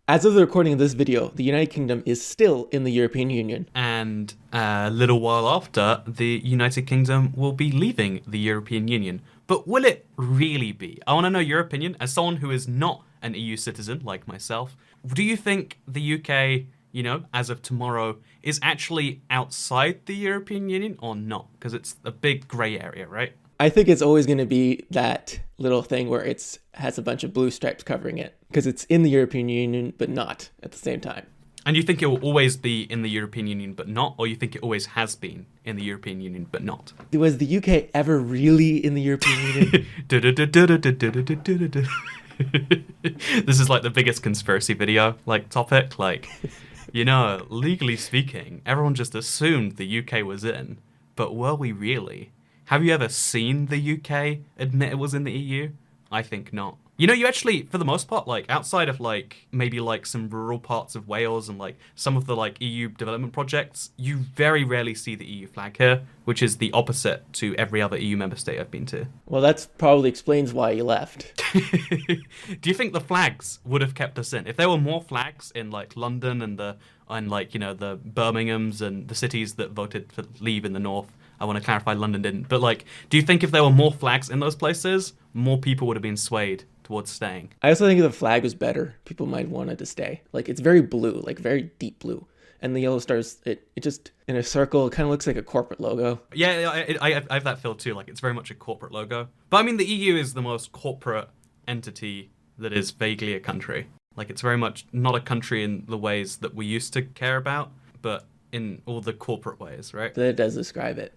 As of the recording of this video, the United Kingdom is still in the European Union. And a little while after, the United Kingdom will be leaving the European Union. But will it really be? I want to know your opinion as someone who is not an EU citizen like myself. Do you think the UK, as of tomorrow, is actually outside the European Union or not? Because it's a big grey area, right? I think it's always going to be that little thing where it has a bunch of blue stripes covering it because it's in the European Union, but not at the same time. And you think it will always be in the European Union, but not? Or you think it always has been in the European Union, but not? Was the UK ever really in the European Union? This is like the biggest conspiracy video topic. Legally speaking, everyone just assumed the UK was in, but were we really? Have you ever seen the UK admit it was in the EU? I think not. You actually, for the most part, outside of maybe some rural parts of Wales and some of the EU development projects, you very rarely see the EU flag here, which is the opposite to every other EU member state I've been to. Well, that probably explains why you left. Do you think the flags would have kept us in? If there were more flags in London and the Birminghams and the cities that voted to leave in the north, I want to clarify London didn't, but do you think if there were more flags in those places, more people would have been swayed towards staying? I also think if the flag was better, people might wanted to stay. It's very blue, very deep blue. And the yellow stars, it just, in a circle, it kind of looks like a corporate logo. Yeah, I have that feel too. It's very much a corporate logo. But I mean, the EU is the most corporate entity that is vaguely a country. It's very much not a country in the ways that we used to care about, but in all the corporate ways, right? That does describe it.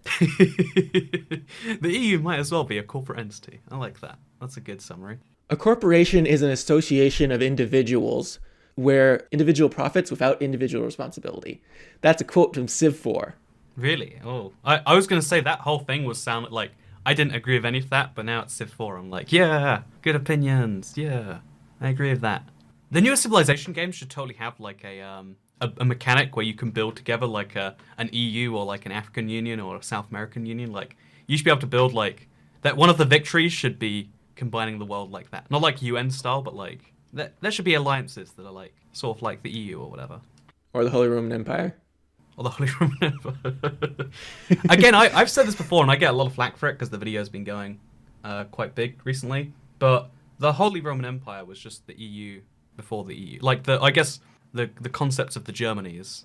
The EU might as well be a corporate entity. I like that. That's a good summary. A corporation is an association of individuals where individual profits without individual responsibility. That's a quote from Civ 4. Really? Oh, I was going to say that whole thing was sound like I didn't agree with any of that, but now it's Civ 4. I'm yeah, good opinions. Yeah, I agree with that. The newer Civilization games should totally have a mechanic where you can build together an EU or an African Union or a South American Union. You should be able to build that. One of the victories should be combining the world like that. Not UN style, but there should be alliances that are sort of like the EU or whatever. Or the Holy Roman Empire. Or the Holy Roman Empire. Again, I've said this before and I get a lot of flack for it because the video's been going quite big recently. But the Holy Roman Empire was just the EU before the EU. I guess the concept of the Germany is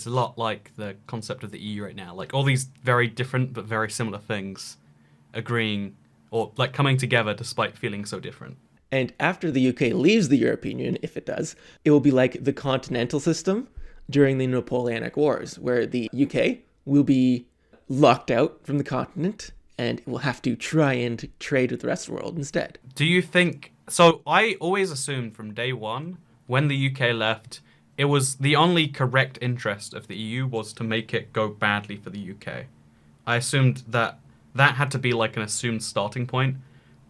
a lot like the concept of the EU right now. All these very different but very similar things agreeing or coming together despite feeling so different. And after the UK leaves the European Union, if it does, it will be like the Continental System during the Napoleonic Wars, where the UK will be locked out from the continent and will have to try and trade with the rest of the world instead. Do you think... So I always assumed from day one, when the UK left, it was the only correct interest of the EU was to make it go badly for the UK. I assumed that had to be an assumed starting point,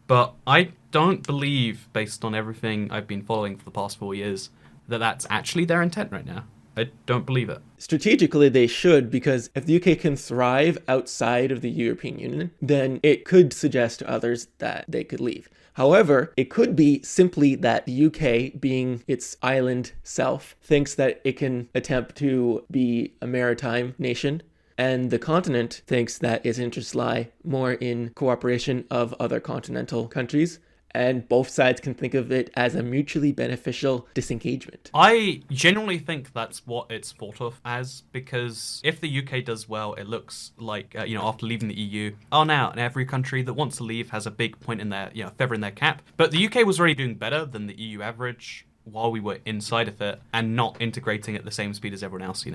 but I don't believe, based on everything I've been following for the past 4 years, that that's actually their intent right now. I don't believe it. Strategically, they should, because if the UK can thrive outside of the European Union, then it could suggest to others that they could leave. However, it could be simply that the UK, being its island self, thinks that it can attempt to be a maritime nation, and the continent thinks that its interests lie more in cooperation of other continental countries, and both sides can think of it as a mutually beneficial disengagement. I genuinely think that's what it's thought of as, because if the UK does well, it looks like, after leaving the EU, now every country that wants to leave has a big point in their, feather in their cap. But the UK was already doing better than the EU average while we were inside of it and not integrating at the same speed as everyone else,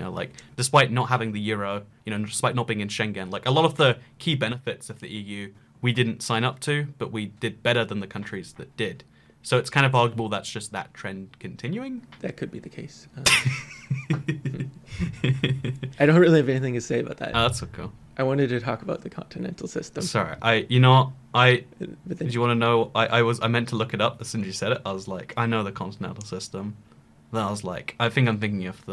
despite not having the euro, despite not being in Schengen, a lot of the key benefits of the EU we didn't sign up to, but we did better than the countries that did. So it's kind of arguable that's just that trend continuing. That could be the case. I don't really have anything to say about that. Oh, that's okay. I wanted to talk about the Continental System. Sorry, did you want to know? I meant to look it up as soon as you said it. I was like, I know the Continental System. Then I was like, I think I'm thinking of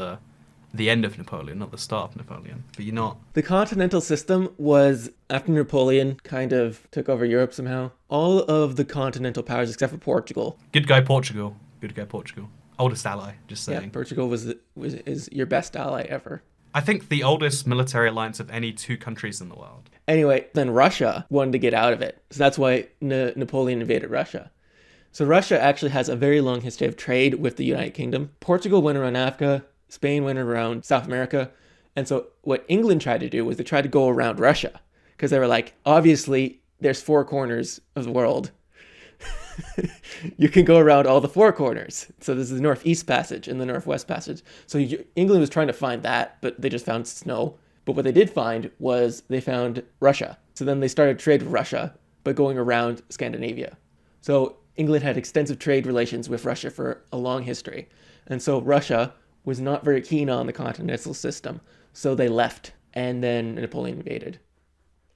the end of Napoleon, not the start of Napoleon. But you're not. The Continental System was, after Napoleon kind of took over Europe somehow, all of the continental powers except for Portugal. Good guy Portugal. Oldest ally, just saying. Yeah, Portugal is your best ally ever. I think the oldest military alliance of any two countries in the world. Anyway, then Russia wanted to get out of it. So that's why Napoleon invaded Russia. So Russia actually has a very long history of trade with the United Kingdom. Portugal went around Africa, Spain went around South America. And so what England tried to do was they tried to go around Russia because they were like, obviously, there's 4 corners of the world. You can go around all the 4 corners. So this is the Northeast Passage and the Northwest Passage. So England was trying to find that, but they just found snow. But what they did find was they found Russia. So then they started trade with Russia, but going around Scandinavia. So England had extensive trade relations with Russia for a long history. And so Russia was not very keen on the Continental System. So they left, and then Napoleon invaded.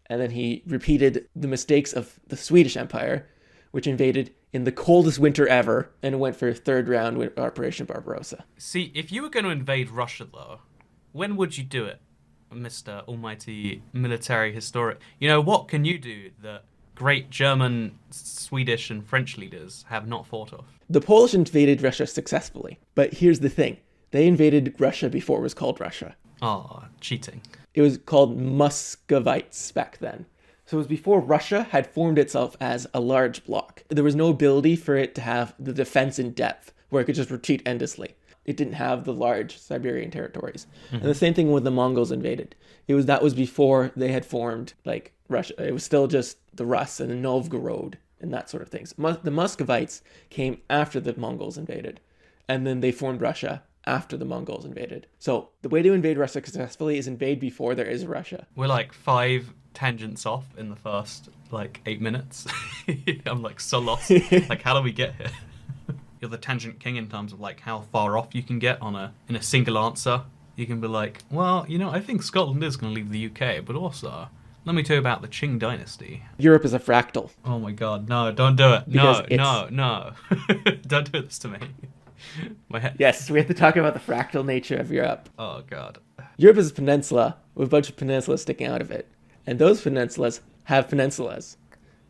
And then he repeated the mistakes of the Swedish Empire, which invaded in the coldest winter ever, and went for a 3rd round with Operation Barbarossa. See, if you were going to invade Russia, though, when would you do it, Mr. Almighty Military Historian? You know, what can you do that great German, Swedish, and French leaders have not thought of? The Polish invaded Russia successfully, but here's the thing. They invaded Russia before it was called Russia. Oh, cheating. It was called Muscovites back then. So it was before Russia had formed itself as a large bloc. There was no ability for it to have the defense in depth, where it could just retreat endlessly. It didn't have the large Siberian territories. Mm-hmm. And the same thing when the Mongols invaded. That was before they had formed like Russia. It was still just the Rus and the Novgorod and that sort of things. The Muscovites came after the Mongols invaded. And then they formed Russia after the Mongols invaded. So the way to invade Russia successfully is invade before there is a Russia. We're like 5 tangents off in the first 8 minutes. I'm like so lost. Like, how do we get here? You're the tangent king in terms of how far off you can get in a single answer. You can be like, well, I think Scotland is going to leave the UK, but also let me tell you about the Qing dynasty. Europe is a fractal. Oh my god, no, don't do it. No. Don't do this to me. My head. Yes, we have to talk about the fractal nature of Europe. Oh god. Europe is a peninsula with a bunch of peninsulas sticking out of it. And those peninsulas have peninsulas.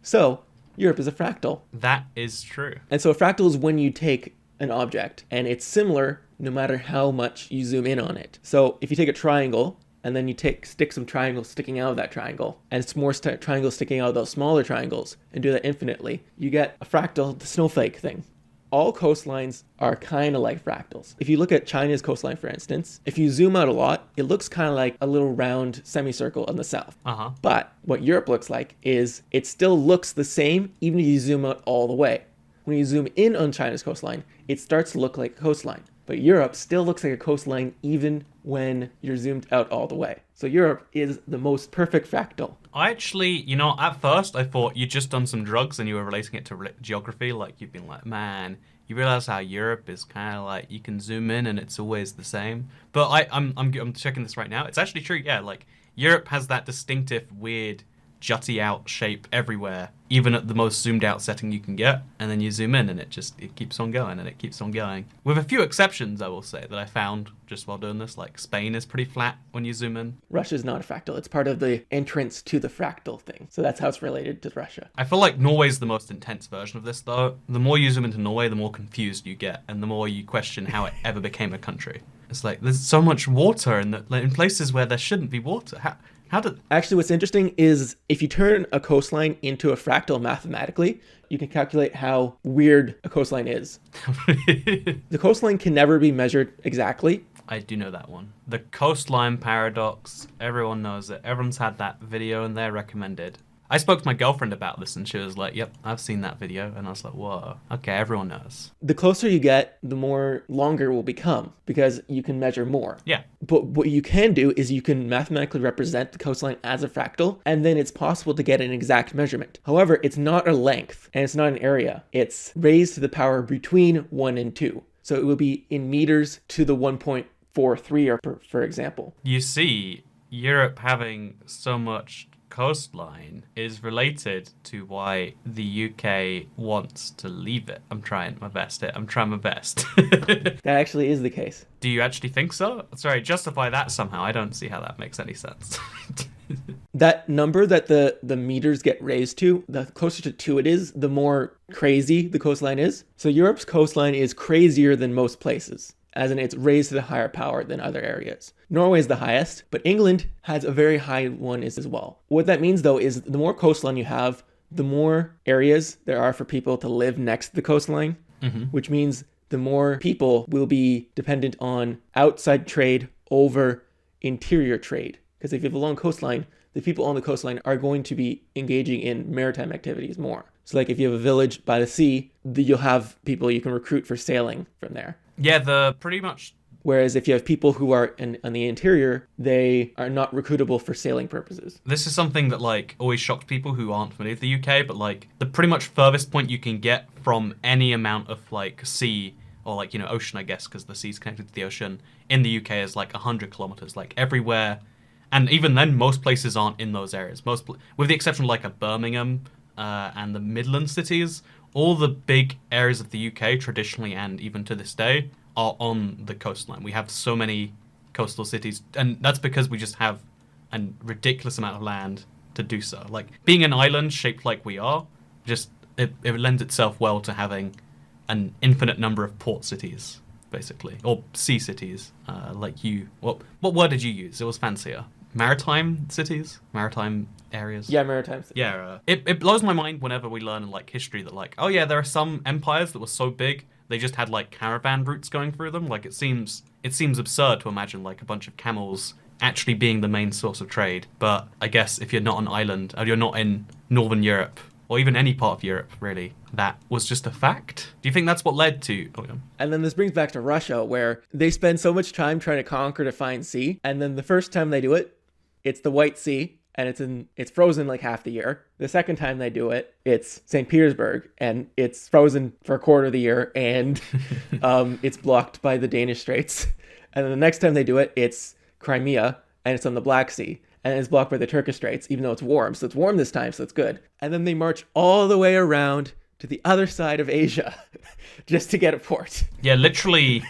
So, Europe is a fractal. That is true. And so a fractal is when you take an object and it's similar no matter how much you zoom in on it. So if you take a triangle and then you stick some triangles sticking out of that triangle and it's more triangles sticking out of those smaller triangles and do that infinitely, you get a fractal, the snowflake thing. All coastlines are kind of like fractals. If you look at China's coastline, for instance, if you zoom out a lot, it looks kind of like a little round semicircle in the south. But what Europe looks like is it still looks the same even if you zoom out all the way. When you zoom in on China's coastline, it starts to look like a coastline. But Europe still looks like a coastline even when you're zoomed out all the way. So Europe is the most perfect fractal. I actually, at first I thought you'd just done some drugs and you were relating it to geography. Like, you've been like, man, you realize how Europe is kind of like, you can zoom in and it's always the same. But I'm checking this right now. It's actually true, yeah. Like, Europe has that distinctive, weird, jutty out shape everywhere, even at the most zoomed out setting you can get. And then you zoom in and it keeps on going and it keeps on going. With a few exceptions, I will say, that I found just while doing this. Like, Spain is pretty flat when you zoom in. Russia's not a fractal. It's part of the entrance to the fractal thing. So that's how it's related to Russia. I feel like Norway's the most intense version of this, though. The more you zoom into Norway, the more confused you get, and the more you question how it ever became a country. It's like, there's so much water in places where there shouldn't be water. Actually, what's interesting is if you turn a coastline into a fractal mathematically, you can calculate how weird a coastline is. The coastline can never be measured exactly. I do know that one. The coastline paradox. Everyone knows it. Everyone's had that video and they're recommended. I spoke to my girlfriend about this and she was like, yep, I've seen that video. And I was like, whoa, okay, everyone knows. The closer you get, the more longer it will become because you can measure more. Yeah. But what you can do is you can mathematically represent the coastline as a fractal, and then it's possible to get an exact measurement. However, it's not a length and it's not an area. It's raised to the power between 1 and 2. So it will be in meters to the 1.43, for example. You see, Europe having so much coastline is related to why the UK wants to leave it. I'm trying my best. That actually is the case. Do you actually think so? Sorry, justify that somehow. I don't see how that makes any sense. That number that the meters get raised to, the closer to 2 it is, the more crazy the coastline is. So Europe's coastline is crazier than most places, as in it's raised to the higher power than other areas. Norway is the highest, but England has a very high one as well. What that means, though, is the more coastline you have, the more areas there are for people to live next to the coastline, which means the more people will be dependent on outside trade over interior trade. Because if you have a long coastline, the people on the coastline are going to be engaging in maritime activities more. So like if you have a village by the sea, you'll have people you can recruit for sailing from there. Yeah, pretty much. Whereas if you have people who are on the interior, they are not recruitable for sailing purposes. This is something that like always shocked people who aren't familiar with the UK, but like the pretty much furthest point you can get from any amount of like sea or like, ocean, I guess, because the sea's connected to the ocean in the UK is like 100 kilometers, like everywhere. And even then, most places aren't in those areas. With the exception of like a Birmingham and the Midland cities, all the big areas of the UK traditionally and even to this day are on the coastline. We have so many coastal cities, and that's because we just have a ridiculous amount of land to do so. Like being an island shaped like we are, just it lends itself well to having an infinite number of port cities, basically, or sea cities. Like you, what word did you use? It was fancier. Maritime cities, maritime areas. Yeah, maritime cities. Yeah, it blows my mind whenever we learn in like history that like, oh yeah, there are some empires that were so big they just had like caravan routes going through them. Like it seems absurd to imagine like a bunch of camels actually being the main source of trade. But I guess if you're not an island or you're not in Northern Europe or even any part of Europe, really, that was just a fact. Do you think that's what led to? Oh, yeah. And then this brings back to Russia, where they spend so much time trying to conquer to find sea, and then the first time they do it, it's the White Sea, and it's frozen like half the year. The second time they do it, it's St. Petersburg, and it's frozen for a quarter of the year, and it's blocked by the Danish Straits. And then the next time they do it, it's Crimea, and it's on the Black Sea, and it's blocked by the Turkish Straits, even though it's warm. So it's warm this time, so it's good. And then they march all the way around to the other side of Asia just to get a port. Yeah, literally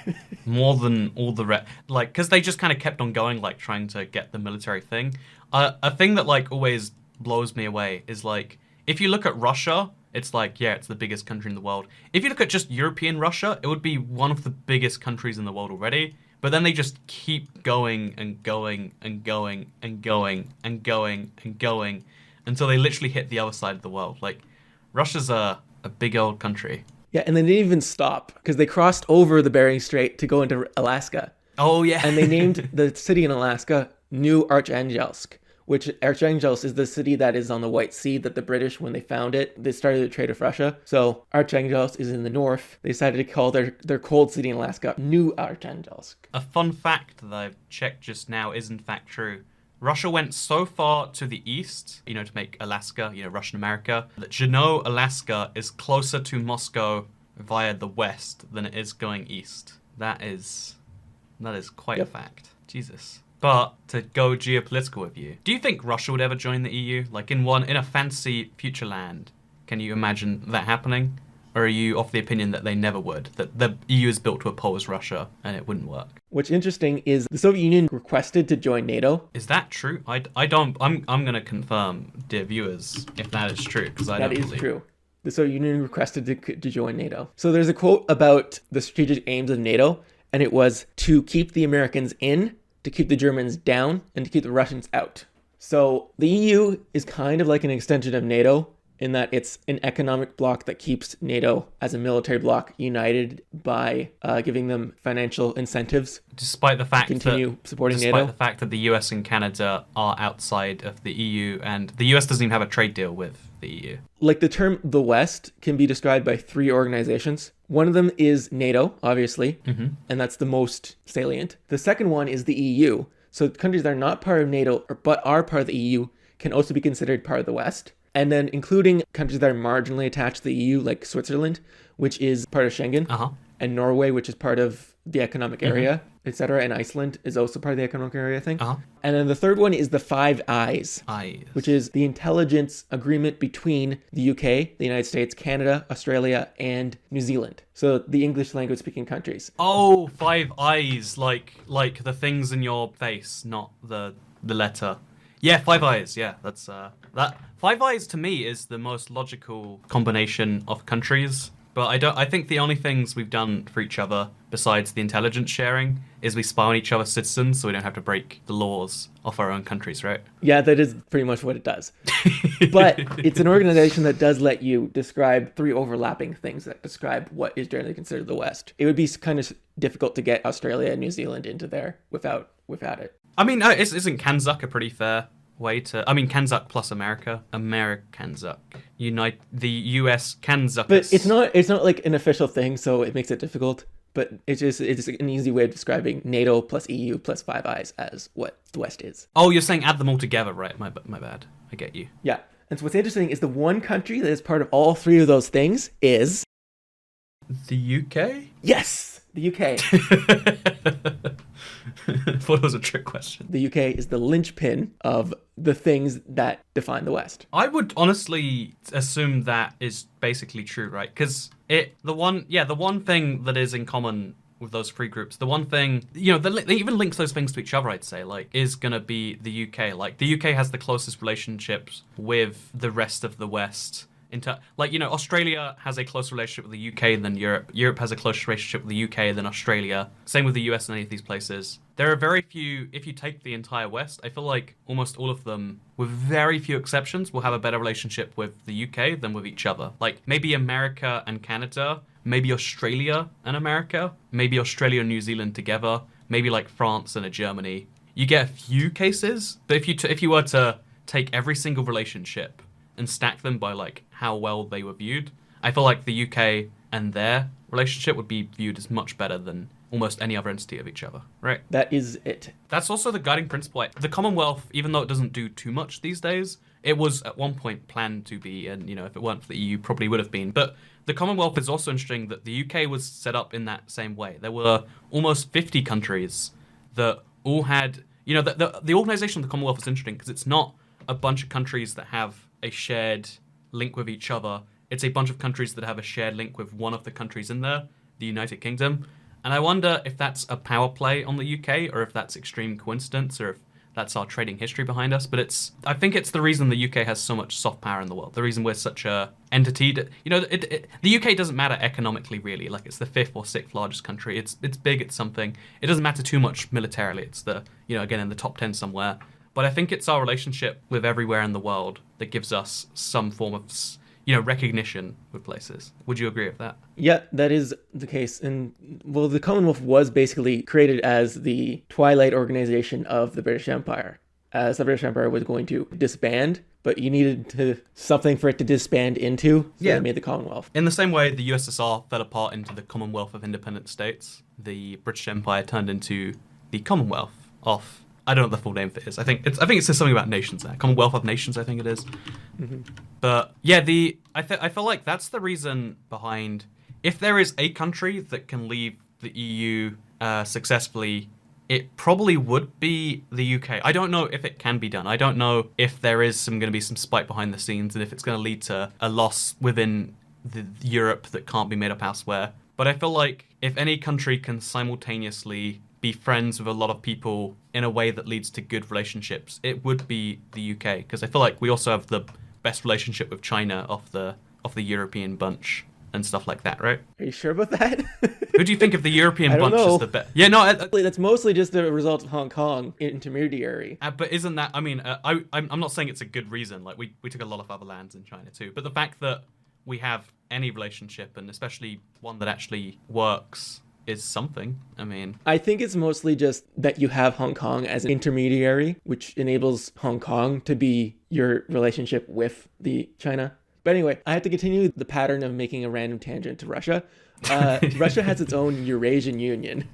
more than all the rest. Like, because they just kind of kept on going, like, trying to get the military thing. A thing that, like, always blows me away is, like, if you look at Russia, it's like, yeah, it's the biggest country in the world. If you look at just European Russia, it would be one of the biggest countries in the world already. But then they just keep going and going and going and going and going and going until they literally hit the other side of the world. Like, Russia's a big old country. Yeah, and they didn't even stop because they crossed over the Bering Strait to go into Alaska. Oh, yeah. And they named the city in Alaska New Archangels, which Archangels is the city that is on the White Sea that the British, when they found it, they started the trade with Russia. So Archangels is in the north. They decided to call their cold city in Alaska New Archangels. A fun fact that I've checked just now is in fact true. Russia went so far to the east, to make Alaska, Russian America, that Juneau, Alaska is closer to Moscow via the west than it is going east. That is quite a fact. Jesus. But to go geopolitical with you, do you think Russia would ever join the EU? Like in a fancy future land, can you imagine that happening? Or are you of the opinion that they never would? That the EU is built to oppose Russia and it wouldn't work? What's interesting is the Soviet Union requested to join NATO. Is that true? I'm going to confirm, dear viewers, if that is true, because I don't believe. That is true. The Soviet Union requested to join NATO. So there's a quote about the strategic aims of NATO, and it was to keep the Americans in, to keep the Germans down, and to keep the Russians out. So the EU is kind of like an extension of NATO, in that it's an economic bloc that keeps NATO as a military bloc united by giving them financial incentives. Despite the fact supporting NATO. Despite the fact that the US and Canada are outside of the EU, and the US doesn't even have a trade deal with the EU. Like the term the West can be described by 3 organizations. One of them is NATO, obviously, and that's the most salient. The second one is the EU. So countries that are not part of NATO but are part of the EU can also be considered part of the West. And then including countries that are marginally attached to the EU, like Switzerland, which is part of Schengen, and Norway, which is part of the economic area, etc. And Iceland is also part of the economic area, I think. And then the third one is the Five Eyes, which is the intelligence agreement between the UK, the United States, Canada, Australia, and New Zealand. So the English language speaking countries. Oh, Five Eyes, like the things in your face, not the letter. Yeah, Five Eyes. Yeah, that's that. Five Eyes to me is the most logical combination of countries. But I think the only things we've done for each other besides the intelligence sharing is we spy on each other's citizens, so we don't have to break the laws of our own countries, right? Yeah, that is pretty much what it does. But it's an organization that does let you describe three overlapping things that describe what is generally considered the West. It would be kind of difficult to get Australia and New Zealand into there without it. I mean, isn't Kanzuk a pretty fair way to? I mean, Kanzuk plus America, Kanzuk, the U.S. Kanzuk. But it's not like an official thing, so it makes it difficult. But it's an easy way of describing NATO plus EU plus Five Eyes as what the West is. Oh, you're saying add them all together, right? My bad. I get you. Yeah. And so what's interesting is the one country that is part of all three of those things is the UK. Yes, the UK. I thought it was a trick question. The UK is the linchpin of the things that define the West. I would honestly assume that is basically true, right? Because the one thing that is in common with those three groups, the one thing, they even links those things to each other, I'd say, like, is going to be the UK. Like, the UK has the closest relationships with the rest of the West. Australia has a close relationship with the UK than Europe. Europe has a close relationship with the UK than Australia. Same with the US and any of these places. There are very few, if you take the entire West, I feel like almost all of them, with very few exceptions, will have a better relationship with the UK than with each other. Like, maybe America and Canada, maybe Australia and America, maybe Australia and New Zealand together, maybe like France and a Germany. You get a few cases, but if you were to take every single relationship and stack them by like how well they were viewed, I feel like the UK and their relationship would be viewed as much better than almost any other entity of each other, right? That is it. That's also the guiding principle. The Commonwealth, even though it doesn't do too much these days, it was at one point planned to be, and if it weren't for the EU, probably would have been. But the Commonwealth is also interesting that the UK was set up in that same way. There were almost 50 countries that all had, the organization of the Commonwealth is interesting because it's not a bunch of countries that have a shared link with each other. It's a bunch of countries that have a shared link with one of the countries in there, the United Kingdom. And I wonder if that's a power play on the UK or if that's extreme coincidence or if that's our trading history behind us. But I think it's the reason the UK has so much soft power in the world. The reason we're such a entity that, the UK doesn't matter economically really. Like, it's the 5th or 6th largest country. It's big, it's something. It doesn't matter too much militarily. It's again, in the top 10 somewhere. But I think it's our relationship with everywhere in the world that gives us some form of, recognition with places. Would you agree with that? Yeah, that is the case. And, well, the Commonwealth was basically created as the twilight organization of the British Empire, as the British Empire was going to disband, but you needed something for it to disband into, so they made the Commonwealth. In the same way the USSR fell apart into the Commonwealth of Independent States, the British Empire turned into the Commonwealth of... I don't know what the full name for it is. I think it says something about nations there. Commonwealth of Nations, I think it is. Mm-hmm. But yeah, I feel like that's the reason behind, if there is a country that can leave the EU successfully, it probably would be the UK. I don't know if it can be done. I don't know if there is going to be some spite behind the scenes and if it's going to lead to a loss within Europe that can't be made up elsewhere. But I feel like if any country can simultaneously be friends with a lot of people in a way that leads to good relationships, it would be the UK, because I feel like we also have the best relationship with China of the European bunch and stuff like that, right? Are you sure about that? Who do you think of the European bunch as the best? Yeah, no, that's mostly just a result of Hong Kong intermediary. But isn't that? I mean, I'm not saying it's a good reason. Like we took a lot of other lands in China too, but the fact that we have any relationship, and especially one that actually works, is something. I mean, I think it's mostly just that you have Hong Kong as an intermediary, which enables Hong Kong to be your relationship with the China. But anyway, I have to continue the pattern of making a random tangent to Russia. Russia has its own Eurasian Union.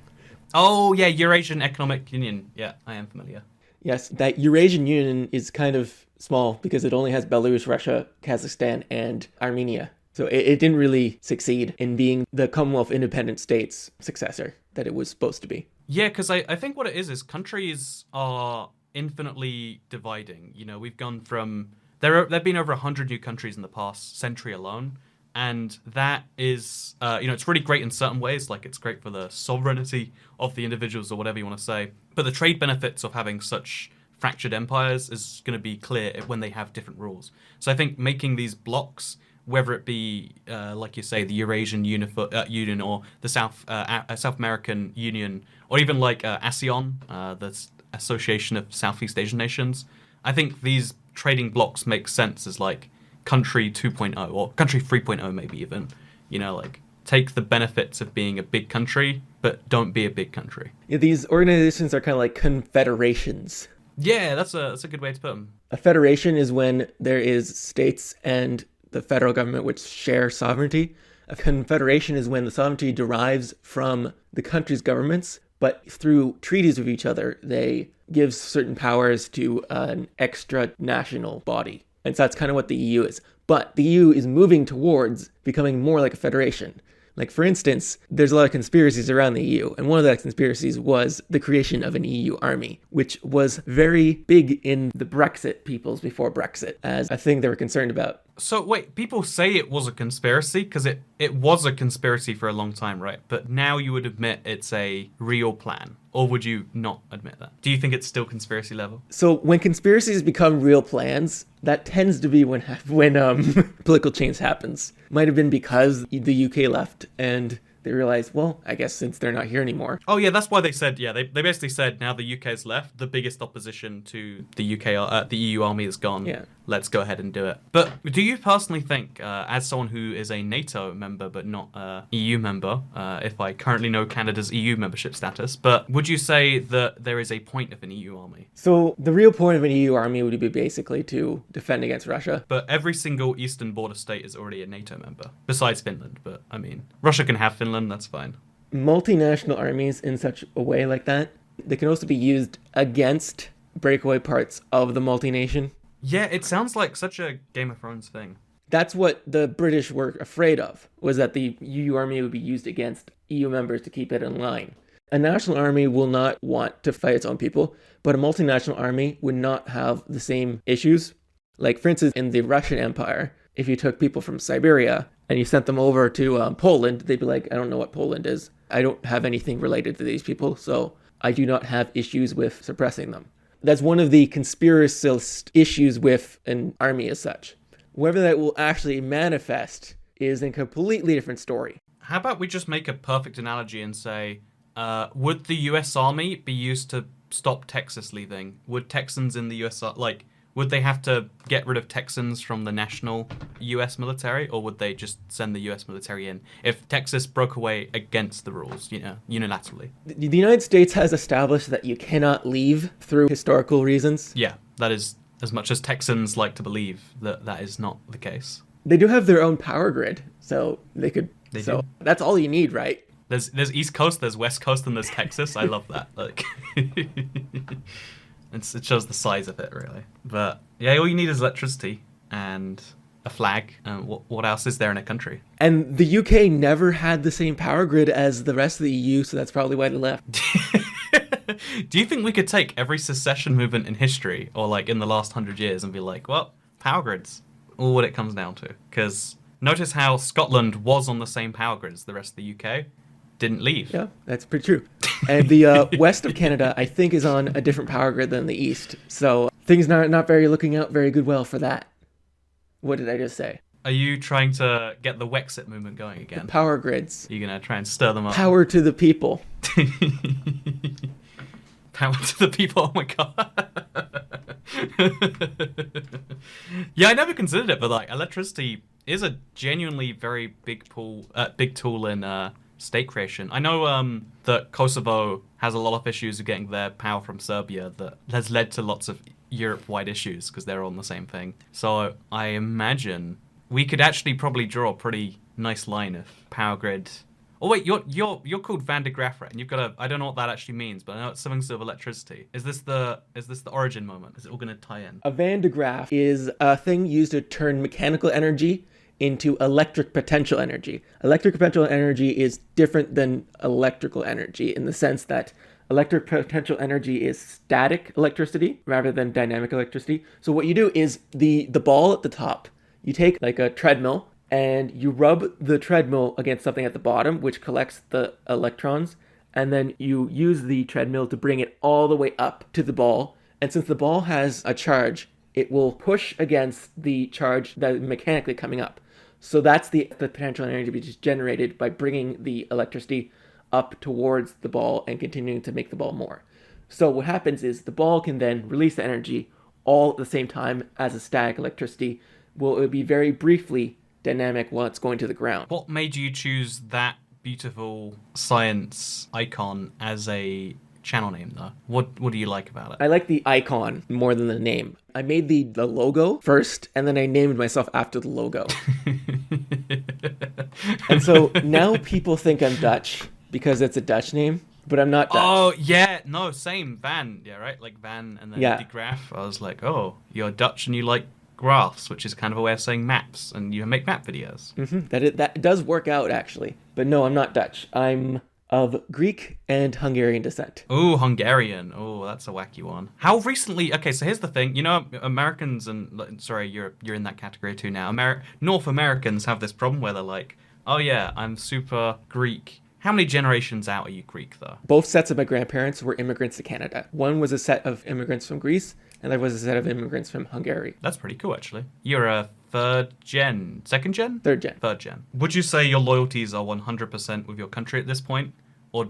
Oh yeah, Eurasian Economic Union. Yeah, I am familiar. Yes, that Eurasian Union is kind of small because it only has Belarus, Russia, Kazakhstan, and Armenia. So it didn't really succeed in being the Commonwealth Independent States successor that it was supposed to be. Yeah, because I think what it is countries are infinitely dividing. We've gone from... There have been over 100 new countries in the past century alone. And that is, it's really great in certain ways. Like, it's great for the sovereignty of the individuals or whatever you want to say. But the trade benefits of having such fractured empires is going to be clear when they have different rules. So I think making these blocks, whether it be, like you say, the Eurasian Union or the South American Union, or even like ASEAN, the Association of Southeast Asian Nations, I think these trading blocks make sense as like country 2.0 or country 3.0 maybe even, like take the benefits of being a big country, but don't be a big country. Yeah, these organizations are kind of like confederations. Yeah, that's a good way to put them. A federation is when there is states and the federal government which share sovereignty. A confederation is when the sovereignty derives from the country's governments, but through treaties with each other, they give certain powers to an extra national body. And so that's kind of what the EU is. But the EU is moving towards becoming more like a federation. Like, for instance, there's a lot of conspiracies around the EU, and one of those conspiracies was the creation of an EU army, which was very big in the Brexit peoples before Brexit as a thing they were concerned about. So wait, people say it was a conspiracy because it was a conspiracy for a long time, right? But now you would admit it's a real plan. Or would you not admit that? Do you think it's still conspiracy level? So when conspiracies become real plans, that tends to be when political change happens. Might have been because the UK left and they realized, well, I guess since they're not here anymore. Oh yeah, that's why they said, they basically said now the UK's left, the biggest opposition to the UK, the EU army is gone. Yeah. Let's go ahead and do it. But do you personally think, as someone who is a NATO member but not a EU member, if I currently know Canada's EU membership status, but would you say that there is a point of an EU army? So the real point of an EU army would be basically to defend against Russia. But every single eastern border state is already a NATO member, besides Finland. But I mean, Russia can have Finland, that's fine. Multinational armies in such a way like that, they can also be used against breakaway parts of the multination. Yeah, it sounds like such a Game of Thrones thing. That's what the British were afraid of, was that the EU army would be used against EU members to keep it in line. A national army will not want to fight its own people, but a multinational army would not have the same issues. Like, for instance, in the Russian Empire, if you took people from Siberia and you sent them over to Poland, they'd be like, I don't know what Poland is. I don't have anything related to these people, so I do not have issues with suppressing them. That's one of the conspiracist issues with an army as such. Whether that will actually manifest is a completely different story. How about we just make a perfect analogy and say, would the US Army be used to stop Texas leaving? Would Texans in the US, would they have to get rid of Texans from the national US military, or would they just send the US military in if Texas broke away against the rules, unilaterally? The United States has established that you cannot leave through historical reasons. Yeah, that is as much as Texans like to believe that is not the case. They do have their own power grid, so they could. They so do. That's all you need, right? There's East Coast, there's West Coast, and there's Texas. I love that. Like, it shows the size of it, really. But yeah, all you need is electricity and a flag. What else is there in a country? And the UK never had the same power grid as the rest of the EU, so that's probably why they left. Do you think we could take every secession movement in history, or like in the last 100 years, and be like, well, power grids, all what it comes down to? Because notice how Scotland was on the same power grid as the rest of the UK. Didn't leave. Yeah, that's pretty true. And the west of Canada, I think, is on a different power grid than the east. So things not very looking out very good well for that. What did I just say? Are you trying to get the Wexit movement going again? The power grids. You're going to try and stir them up? Power to the people. Power to the people, oh my god. Yeah, I never considered it, but like electricity is a genuinely very big tool in state creation. I know that Kosovo has a lot of issues with getting their power from Serbia that has led to lots of Europe-wide issues because they're all on the same thing. So I imagine we could actually probably draw a pretty nice line of power grid. Oh wait, you're called vandegraph, right? And you've got I don't know what that actually means, but I know it's something sort of electricity. Is this the origin moment? Is it all going to tie in? A vandegraph is a thing used to turn mechanical energy into electric potential energy. Electric potential energy is different than electrical energy in the sense that electric potential energy is static electricity rather than dynamic electricity. So what you do is the ball at the top, you take like a treadmill and you rub the treadmill against something at the bottom, which collects the electrons, and then you use the treadmill to bring it all the way up to the ball, And since the ball has a charge, it will push against the charge that is mechanically coming up. So that's the potential energy which is generated by bringing the electricity up towards the ball and continuing to make the ball more. So what happens is the ball can then release the energy all at the same time as a static electricity. Well, it would be very briefly dynamic while it's going to the ground. What made you choose that beautiful science icon as a channel name, though? What do you like about it? I like the icon more than the name. I made the logo first, and then I named myself after the logo. And so now people think I'm Dutch because it's a Dutch name, but I'm not Dutch. Oh, yeah. No, same. Van. Yeah, right? Like van and then Yeah. de graph. I was like, oh, you're Dutch and you like graphs, which is kind of a way of saying maps, and you make map videos. That does work out, actually. But no, I'm not Dutch. I'm of Greek and Hungarian descent. Oh, Hungarian. Oh, that's a wacky one. How recently? Okay, so here's the thing. You know, Americans and sorry, you're in that category too now. North Americans have this problem where they're like, oh yeah, I'm super Greek. How many generations out are you Greek, though? Both sets of my grandparents were immigrants to Canada. One was a set of immigrants from Greece, and there was a set of immigrants from Hungary. That's pretty cool, actually. You're a second gen? Third gen. Third gen. Would you say your loyalties are 100% with your country at this point? Or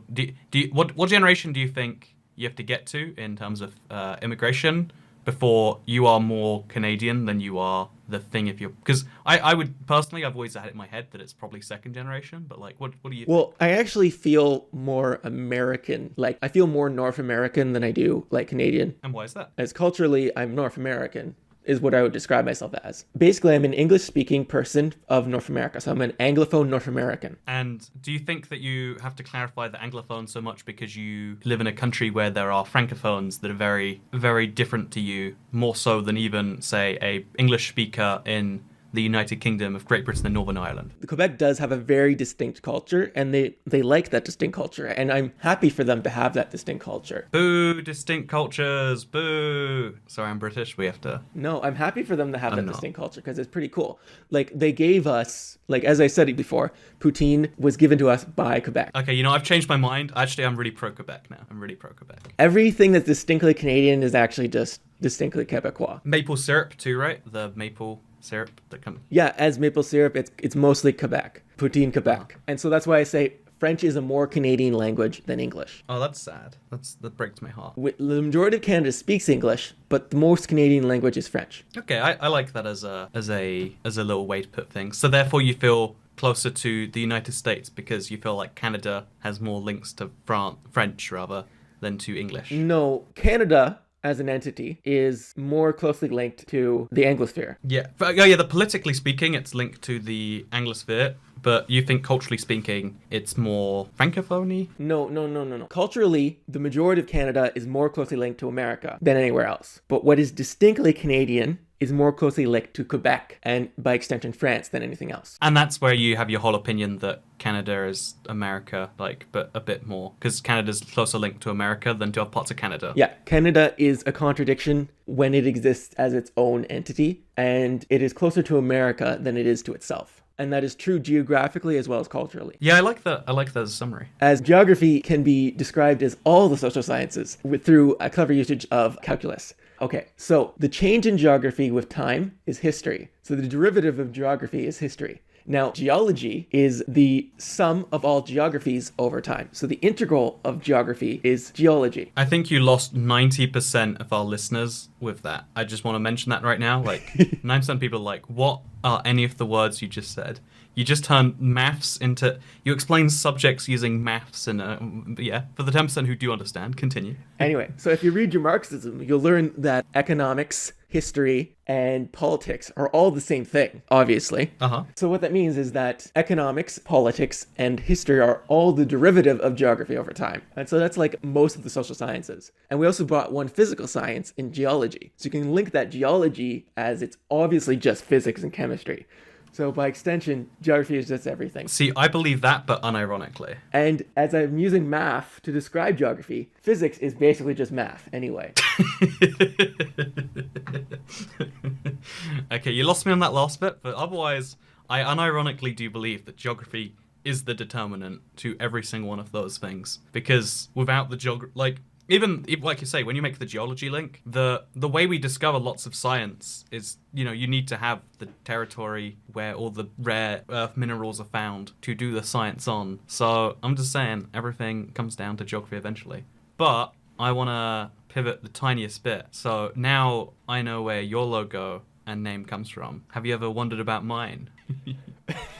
what generation do you think you have to get to in terms of immigration before you are more Canadian than you are the thing if you're... Because I would, personally, I've always had it in my head that it's probably second generation, but like, what do you think? Well, I actually feel more American. Like, I feel more North American than I do, like, Canadian. And why is that? As culturally, I'm North American, is what I would describe myself as. Basically, I'm an English-speaking person of North America, so I'm an Anglophone North American. And do you think that you have to clarify the Anglophone so much because you live in a country where there are Francophones that are very, very different to you, more so than even, say, a English speaker in the United Kingdom of Great Britain and Northern Ireland? Quebec does have a very distinct culture, and they like that distinct culture, and I'm happy for them to have that distinct culture. Boo, distinct cultures, boo. Sorry, I'm British, we have to... No, I'm happy for them to have that distinct culture, because it's pretty cool. Like, they gave us, like, as I said before, poutine was given to us by Quebec. Okay, you know, I've changed my mind. Actually, I'm really pro-Quebec now. I'm really pro-Quebec. Everything that's distinctly Canadian is actually just distinctly Quebecois. Maple syrup too, right? The maple syrup that comes... Yeah, as maple syrup, it's mostly Quebec. Poutine Quebec. And so that's why I say French is a more Canadian language than English. Oh, that's sad. That breaks my heart. The majority of Canada speaks English, but the most Canadian language is French. Okay, I like that as a little way to put things. So therefore you feel closer to the United States because you feel like Canada has more links to French rather than to English. No, Canada as an entity is more closely linked to the Anglosphere. Yeah. The politically speaking, it's linked to the Anglosphere, but you think culturally speaking, it's more Francophone? No. Culturally, the majority of Canada is more closely linked to America than anywhere else. But what is distinctly Canadian is more closely linked to Quebec and, by extension, France than anything else. And that's where you have your whole opinion that Canada is America, like, but a bit more. Because Canada's closer linked to America than to other parts of Canada. Yeah, Canada is a contradiction when it exists as its own entity, and it is closer to America than it is to itself. And that is true geographically as well as culturally. Yeah, I like that. I like that as a summary. As geography can be described as all the social sciences through a clever usage of calculus. Okay, so the change in geography with time is history. So the derivative of geography is history. Now, geology is the sum of all geographies over time. So the integral of geography is geology. I think you lost 90% of our listeners with that. I just want to mention that right now. Like, 90% of people are like, what are any of the words you just said? You just turned maths into... You explain subjects using maths and... yeah, for the 10% who do understand, continue. Anyway, so if you read your Marxism, you'll learn that economics, history, and politics are all the same thing, obviously. Uh-huh. So what that means is that economics, politics, and history are all the derivative of geography over time. And so that's like most of the social sciences. And we also brought one physical science in geology. So you can link that geology as it's obviously just physics and chemistry. So by extension, geography is just everything. See, I believe that, but unironically. And as I'm using math to describe geography, physics is basically just math anyway. Okay, you lost me on that last bit, but otherwise, I unironically do believe that geography is the determinant to every single one of those things. Because without the like you say, when you make the geology link, the way we discover lots of science is, you need to have the territory where all the rare earth minerals are found to do the science on. So I'm just saying, everything comes down to geography eventually. But I want to pivot the tiniest bit. So now I know where your logo and name comes from. Have you ever wondered about mine?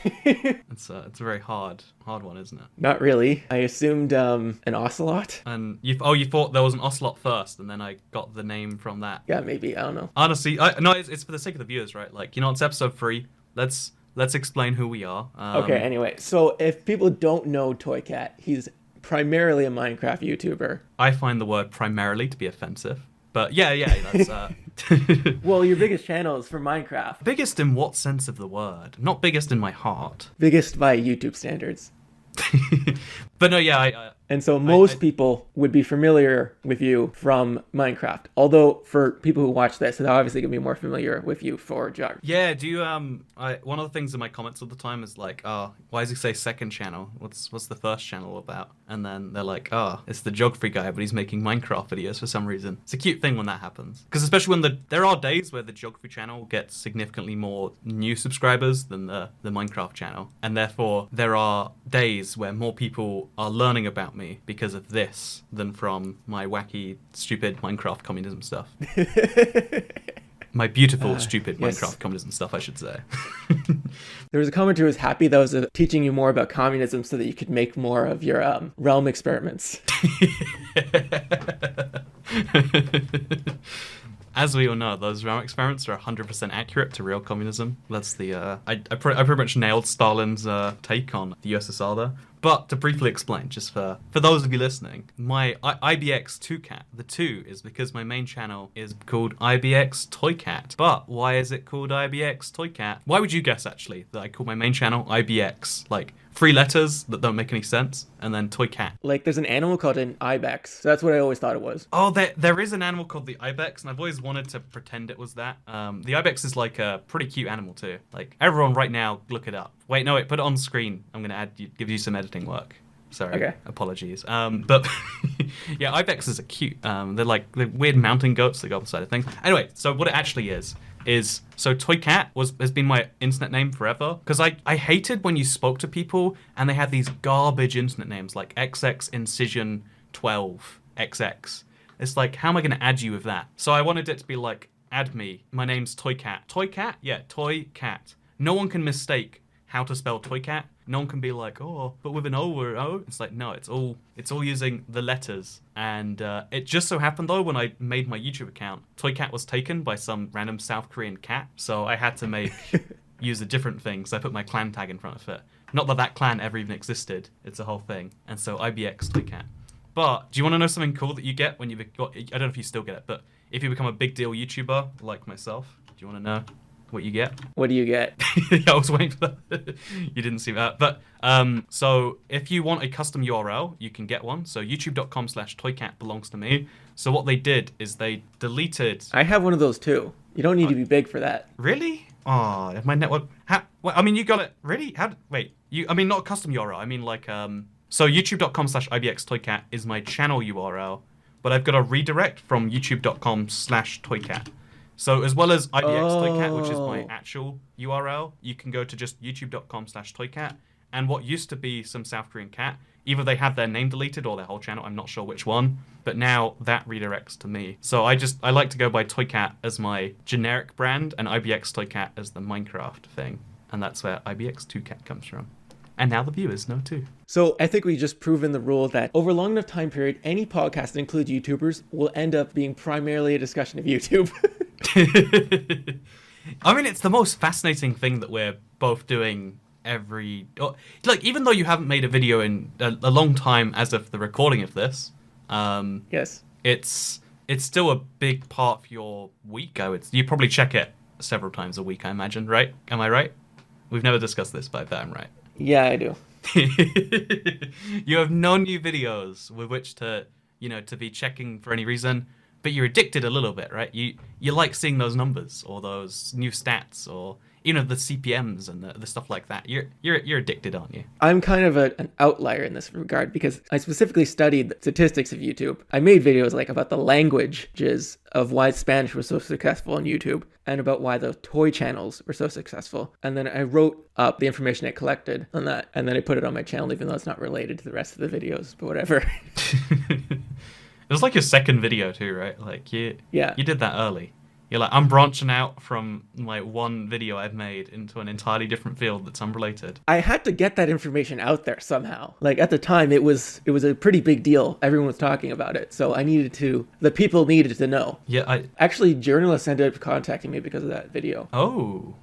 It's a very hard one, isn't it? Not really. I assumed an ocelot. And you thought there was an ocelot first, and then I got the name from that. Yeah, maybe. I don't know. Honestly, no, it's for the sake of the viewers, right? Like, it's episode 3. Let's explain who we are. Okay. Anyway, so if people don't know Toy Cat, he's primarily a Minecraft YouTuber. I find the word primarily to be offensive. But yeah, that's... Well, your biggest channel is for Minecraft. Biggest in what sense of the word? Not biggest in my heart. Biggest by YouTube standards. But no, yeah, and so most people would be familiar with you from Minecraft. Although for people who watch this, they're obviously going to be more familiar with you for geography. Yeah, do you, one of the things in my comments all the time is like, why does he say second channel? What's the first channel about? And then they're like, it's the geography guy, but he's making Minecraft videos for some reason. It's a cute thing when that happens. Because especially when there are days where the geography channel gets significantly more new subscribers than the Minecraft channel. And therefore, there are days where more people are learning about me because of this than from my wacky, stupid Minecraft communism stuff. My beautiful, stupid Minecraft communism stuff, I should say. There was a commenter who was happy that I was teaching you more about communism so that you could make more of your realm experiments. As we all know, those realm experiments are 100% accurate to real communism. That's the... I pretty much nailed Stalin's take on the USSR there. But to briefly explain, just for those of you listening, my IBX 2cat, the 2 is because my main channel is called IBX Toy Cat. But why is it called IBX Toy Cat? Why would you guess, actually, that I call my main channel IBX? Like, 3 letters that don't make any sense, and then Toy Cat. Like, there's an animal called an ibex. So that's what I always thought it was. Oh, there is an animal called the ibex, and I've always wanted to pretend it was that. The ibex is like a pretty cute animal too. Like, everyone right now, look it up. Wait, put it on screen. I'm gonna give you some editing work. Sorry, okay. Apologies. But yeah, ibexes are cute. They're weird mountain goats that go up the side of things. Anyway, so what it actually is so Toy Cat has been my internet name forever, because I hated when you spoke to people and they had these garbage internet names like XX Incision 12 XX. It's like, how am I going to add you with that? So I wanted it to be like, add me. My name's Toy Cat. Toy Cat? Yeah, Toy Cat. No one can mistake how to spell Toy Cat. No one can be like, but with an O or O. It's like, no, it's all using the letters. And it just so happened, though, when I made my YouTube account, Toy Cat was taken by some random South Korean cat. So I had to use a different thing. So I put my clan tag in front of it. Not that clan ever even existed. It's a whole thing. And so IBX Toy Cat. But do you want to know something cool that you get when I don't know if you still get it, but if you become a big deal YouTuber like myself, do you want to know what you get? What do you get? I was waiting for that. You didn't see that. But so if you want a custom URL, you can get one. So youtube.com/toycat belongs to me. So what they did is they deleted... I have one of those too. You don't need to be big for that. Really? Oh, if my network... I mean, you got it. Really? Wait. I mean, not a custom URL. I mean, like... So youtube.com/ibxtoycat is my channel URL, but I've got a redirect from youtube.com/toycat. So as well as ibxtoycat, which is my actual URL, you can go to just youtube.com/toycat. And what used to be some South Korean cat, either they had their name deleted or their whole channel, I'm not sure which one, but now that redirects to me. So I like to go by Toycat as my generic brand and ibxtoycat as the Minecraft thing. And that's where ibx2cat comes from. And now the viewers know too. So I think we just proven the rule that over a long enough time period, any podcast that includes YouTubers will end up being primarily a discussion of YouTube. I mean, it's the most fascinating thing that we're both doing even though you haven't made a video in a long time as of the recording of this. Yes. It's still a big part of your week. You probably check it several times a week, I imagine, right? Am I right? We've never discussed this, but I bet I'm right. Yeah, I do. You have no new videos with which to be checking for any reason, but you're addicted a little bit, right? You like seeing those numbers or those new stats, or the CPMs and the stuff like that. You're addicted, aren't you? I'm kind of an outlier in this regard because I specifically studied the statistics of YouTube. I made videos like about the languages of why Spanish was so successful on YouTube and about why the toy channels were so successful. And then I wrote up the information I collected on that, and then I put it on my channel, even though it's not related to the rest of the videos, but whatever. It was like your second video too, right? Like you did that early. You're like, I'm branching out from like one video I've made into an entirely different field that's unrelated. I had to get that information out there somehow. Like at the time, it was a pretty big deal. Everyone was talking about it, so the people needed to know. Yeah, actually, journalists ended up contacting me because of that video. Oh,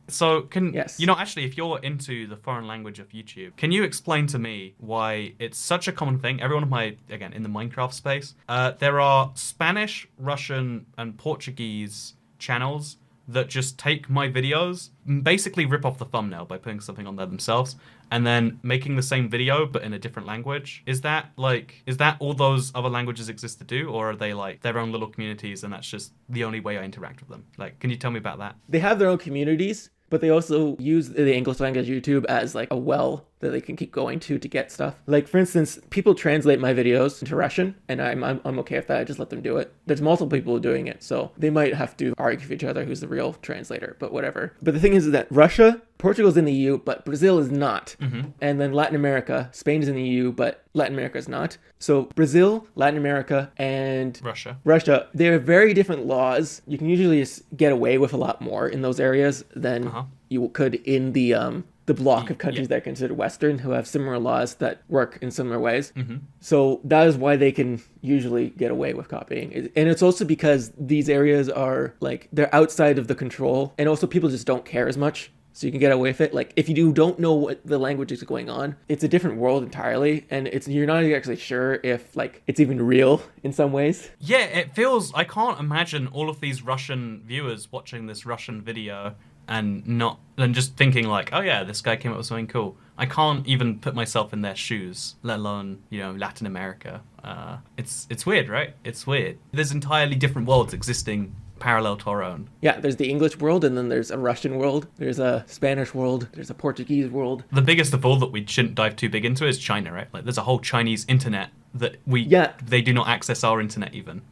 Yes. Actually, if you're into the foreign language of YouTube, can you explain to me why it's such a common thing? Everyone of again, in the Minecraft space, there are Spanish, Russian, and Portuguese channels that just take my videos, basically rip off the thumbnail by putting something on there themselves, and then making the same video but in a different language. Is that all those other languages exist to do, or are they like their own little communities and that's just the only way I interact with them? Like, can you tell me about that? They have their own communities, but they also use the English language YouTube as like a well that they can keep going to get stuff. Like, for instance, people translate my videos into Russian, and I'm okay with that. I just let them do it. There's multiple people doing it, so they might have to argue with each other who's the real translator, but whatever. But the thing is that Russia, Portugal's in the EU, but Brazil is not. Mm-hmm. And then Latin America, Spain is in the EU, but Latin America is not. So Brazil, Latin America, and Russia, they have very different laws. You can usually just get away with a lot more in those areas than you could in the block of countries that are considered Western, who have similar laws that work in similar ways. Mm-hmm. So that is why they can usually get away with copying. And it's also because these areas are like, they're outside of the control, and also people just don't care as much. So you can get away with it. Like, if you don't know what the language is going on, it's a different world entirely, and you're not actually sure if like it's even real in some ways. Yeah, it feels, I can't imagine all of these Russian viewers watching this Russian video and just thinking like, oh yeah, this guy came up with something cool. I can't even put myself in their shoes, let alone, Latin America. It's weird, right? It's weird. There's entirely different worlds existing parallel to our own. Yeah, there's the English world, and then there's a Russian world, there's a Spanish world, there's a Portuguese world. The biggest of all that we shouldn't dive too big into is China, right? Like, there's a whole Chinese internet that they do not access our internet even.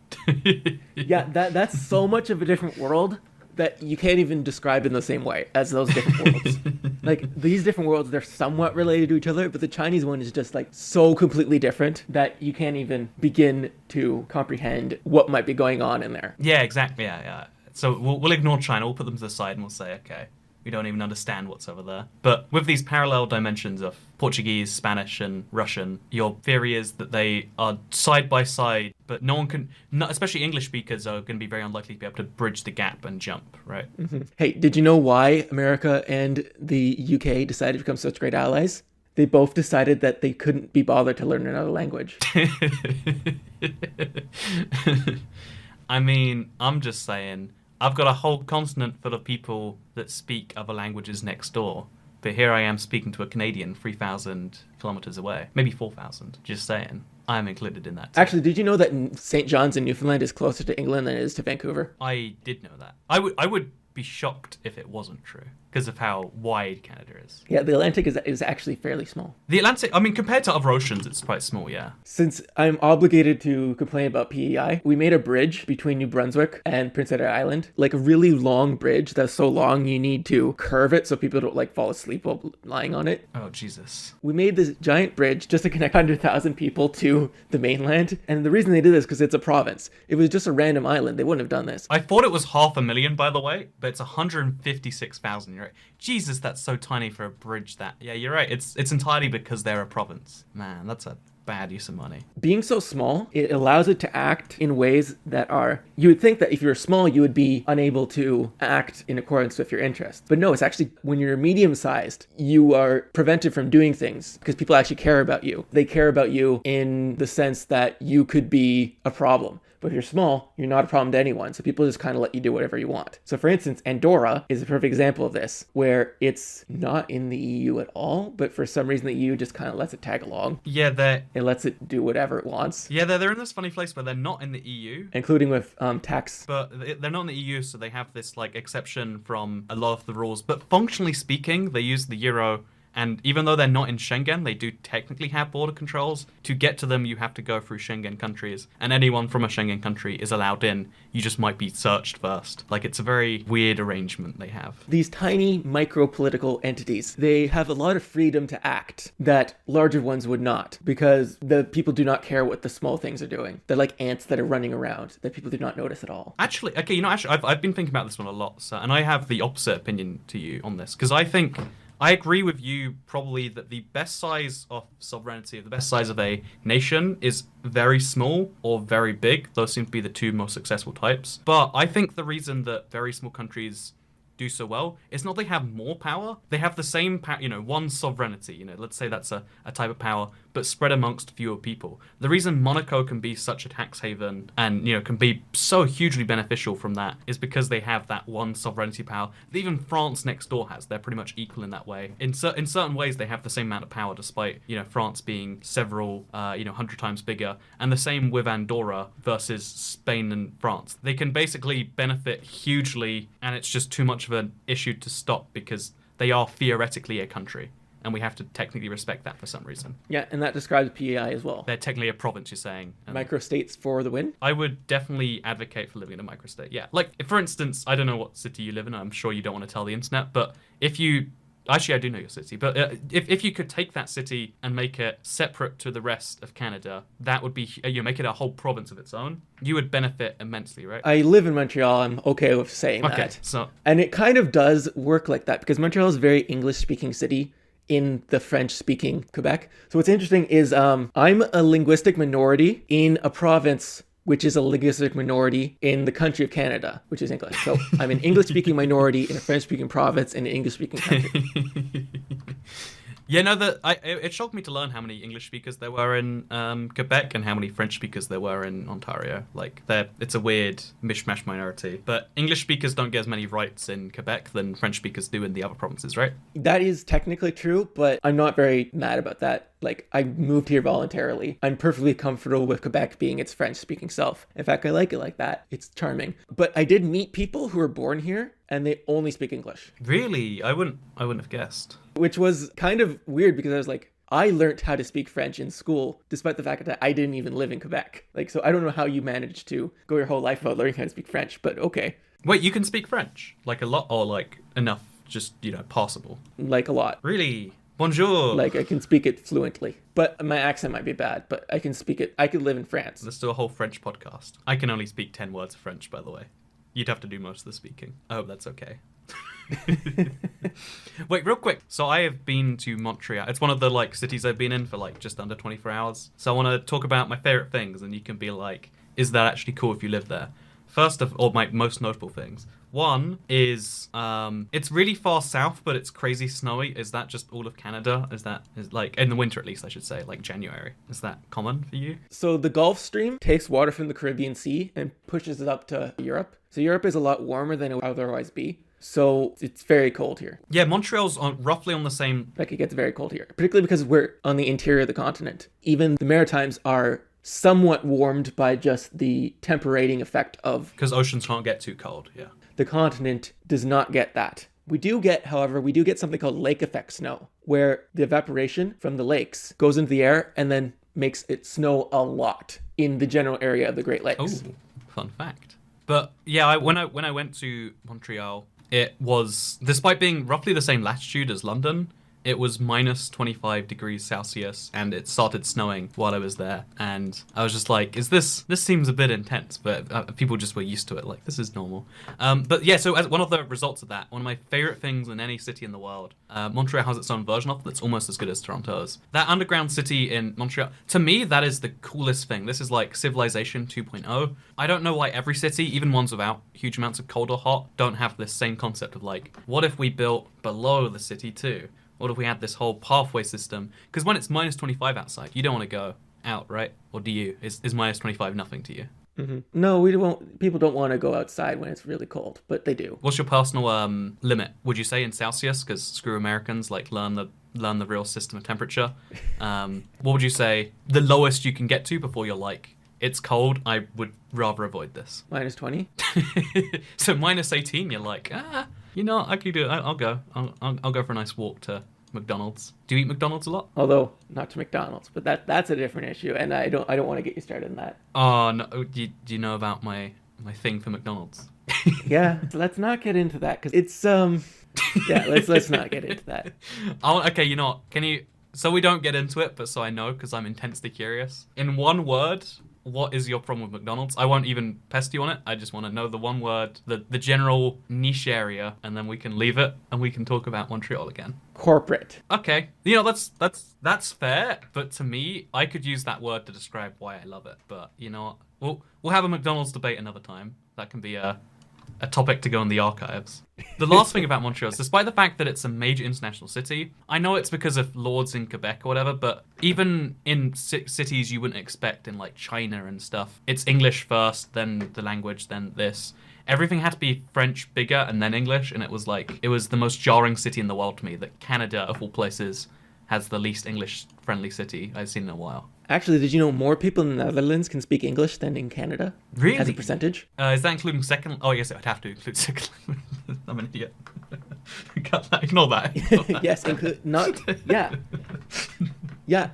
Yeah, that's so much of a different world that you can't even describe in the same way as those different worlds. Like, these different worlds, they're somewhat related to each other, but the Chinese one is just like so completely different that you can't even begin to comprehend what might be going on in there. Yeah, exactly. Yeah. So we'll ignore China, we'll put them to the side, and we'll say, okay, we don't even understand what's over there. But with these parallel dimensions of Portuguese, Spanish, and Russian, your theory is that they are side by side, but no one can, especially English speakers, are going to be very unlikely to be able to bridge the gap and jump, right? Mm-hmm. Hey, did you know why America and the UK decided to become such great allies? They both decided that they couldn't be bothered to learn another language. I mean, I'm just saying, I've got a whole continent full of people that speak other languages next door. But here I am speaking to a Canadian 3,000 kilometers away. Maybe 4,000. Just saying. I'm included in that too. Actually, did you know that St. John's in Newfoundland is closer to England than it is to Vancouver? I did know that. I would be shocked if it wasn't true, because of how wide Canada is. Yeah, the Atlantic is actually fairly small. The Atlantic, I mean, compared to other oceans, it's quite small, yeah. Since I'm obligated to complain about PEI, we made a bridge between New Brunswick and Prince Edward Island. Like a really long bridge that's so long you need to curve it so people don't like fall asleep while lying on it. Oh, Jesus. We made this giant bridge just to connect 100,000 people to the mainland. And the reason they did this is because it's a province. If it was just a random island, they wouldn't have done this. I thought it was 500,000, by the way, but it's 156,000. You're right. Jesus, that's so tiny for a bridge. That, yeah, you're right. It's entirely because they're a province. Man, that's a bad use of money. Being so small, it allows it to act in ways that are, you would think that if you're small, you would be unable to act in accordance with your interests. But no, it's actually when you're medium-sized, you are prevented from doing things because people actually care about you. They care about you in the sense that you could be a problem. But if you're small, you're not a problem to anyone. So people just kind of let you do whatever you want. So for instance, Andorra is a perfect example of this, where it's not in the EU at all, but for some reason the EU just kind of lets it tag along. Yeah, It lets it do whatever it wants, Yeah, they're in this funny place where they're not in the EU. including with tax. But they're not in the EU, so they have this like exception from a lot of the rules. But functionally speaking, they use the euro. And even though they're not in Schengen, they do technically have border controls. To get to them, you have to go through Schengen countries. And anyone from a Schengen country is allowed in. You just might be searched first. Like, it's a very weird arrangement they have. These tiny micro-political entities, they have a lot of freedom to act that larger ones would not, because the people do not care what the small things are doing. They're like ants that are running around that people do not notice at all. Actually, I've been thinking about this one a lot, so, and I have the opposite opinion to you on this, because I agree with you probably that the best size of sovereignty, the best size of a nation is very small or very big. Those seem to be the two most successful types. But I think the reason that very small countries do so well, it's not they have more power. They have the same power, one sovereignty, let's say that's a type of power, but spread amongst fewer people. The reason Monaco can be such a tax haven and, can be so hugely beneficial from that is because they have that one sovereignty power that even France next door has. They're pretty much equal in that way. In certain ways, they have the same amount of power despite, France being several, 100 times bigger. And the same with Andorra versus Spain and France. They can basically benefit hugely, and it's just too much of an issue to stop because they are theoretically a country. And we have to technically respect that for some reason. Yeah, and that describes PEI as well. They're technically a province, you're saying. Microstates for the win? I would definitely advocate for living in a microstate, yeah. Like, for instance, I don't know what city you live in. I'm sure you don't want to tell the internet, but if you... Actually, I do know your city, but if you could take that city and make it separate to the rest of Canada, that would be, make it a whole province of its own, you would benefit immensely, right? I live in Montreal. I'm okay with saying that. Okay, so... And it kind of does work like that, because Montreal is a very English-speaking city in the French-speaking Quebec. So what's interesting is I'm a linguistic minority in a province which is a linguistic minority in the country of Canada, which is English. So I'm an English-speaking minority in a French-speaking province in an English-speaking country. Yeah, no, it shocked me to learn how many English speakers there were in Quebec and how many French speakers there were in Ontario. Like, it's a weird mishmash minority. But English speakers don't get as many rights in Quebec than French speakers do in the other provinces, right? That is technically true, but I'm not very mad about that. Like, I moved here voluntarily. I'm perfectly comfortable with Quebec being its French-speaking self. In fact, I like it like that. It's charming. But I did meet people who were born here, and they only speak English. Really? I wouldn't have guessed. Which was kind of weird, because I was like, I learned how to speak French in school, despite the fact that I didn't even live in Quebec. Like, so I don't know how you managed to go your whole life without learning how to speak French, but okay. Wait, you can speak French? Like a lot, or like enough, just, passable? Like a lot. Really? Bonjour. Like, I can speak it fluently, but my accent might be bad, but I can speak it. I could live in France. Let's do a whole French podcast. I can only speak 10 words of French, by the way. You'd have to do most of the speaking. I hope that's okay. Wait, real quick. So I have been to Montreal. It's one of the cities I've been in for just under 24 hours. So I want to talk about my favorite things, and you can be like, is that actually cool if you live there? First of all, my most notable things. One is, it's really far south, but it's crazy snowy. Is that just all of Canada? Is in the winter at least, I should say, like January? Is that common for you? So the Gulf Stream takes water from the Caribbean Sea and pushes it up to Europe. So Europe is a lot warmer than it would otherwise be. So it's very cold here. Yeah, Montreal's roughly on the same... Like, it gets very cold here, particularly because we're on the interior of the continent. Even the Maritimes are somewhat warmed by just the temperating effect of... Because oceans can't get too cold, yeah. The continent does not get that. However, we do get something called lake effect snow, where the evaporation from the lakes goes into the air and then makes it snow a lot in the general area of the Great Lakes. Oh, fun fact. But yeah, when I went to Montreal, it was, despite being roughly the same latitude as London, it was minus 25 degrees Celsius, and it started snowing while I was there. And I was just like, this seems a bit intense, but people just were used to it. Like, this is normal. But yeah, so as one of the results of that, one of my favorite things in any city in the world, Montreal has its own version of it that's almost as good as Toronto's. That underground city in Montreal, to me, that is the coolest thing. This is like Civilization 2.0. I don't know why every city, even ones without huge amounts of cold or hot, don't have this same concept of like, what if we built below the city too? What if we had this whole pathway system? Because when it's minus 25 outside, you don't want to go out, right? Or do you? Is minus 25 nothing to you? Mm-hmm. No, we won't. People don't want to go outside when it's really cold, but they do. What's your personal limit? Would you say in Celsius? Because screw Americans, learn the learn the real system of temperature. What would you say the lowest you can get to before you're like, it's cold, I would rather avoid this? Minus 20? So minus 18, you're like, I could do it. I'll go. I'll go for a nice walk to McDonald's. Do you eat McDonald's a lot? Although, not to McDonald's, but that's a different issue, and I don't want to get you started on that. Oh, no. Do you know about my thing for McDonald's? Yeah, so let's not get into that, because it's, yeah, let's not get into that. Okay, you know what? Can you... So we don't get into it, but so I know, because I'm intensely curious. In one word, what is your problem with McDonald's? I won't even pester you on it. I just want to know the one word, the general niche area, and then we can leave it, and we can talk about Montreal again. Corporate. Okay. You know, that's fair, but to me, I could use that word to describe why I love it. But you know what? We'll have a McDonald's debate another time. That can be a topic to go in the archives. The last thing about Montreal is, despite the fact that it's a major international city, I know it's because of laws in Quebec or whatever, but even in cities you wouldn't expect, in like China and stuff, it's English first, then the language, then this. Everything had to be French bigger and then English, and it was the most jarring city in the world to me that Canada, of all places, has the least English-friendly city I've seen in a while. Actually, did you know more people in the Netherlands can speak English than in Canada? Really? As a percentage? Is that including second? Oh, yes, I'd have to include second language. I'm an idiot. Ignore that. Yes, yeah.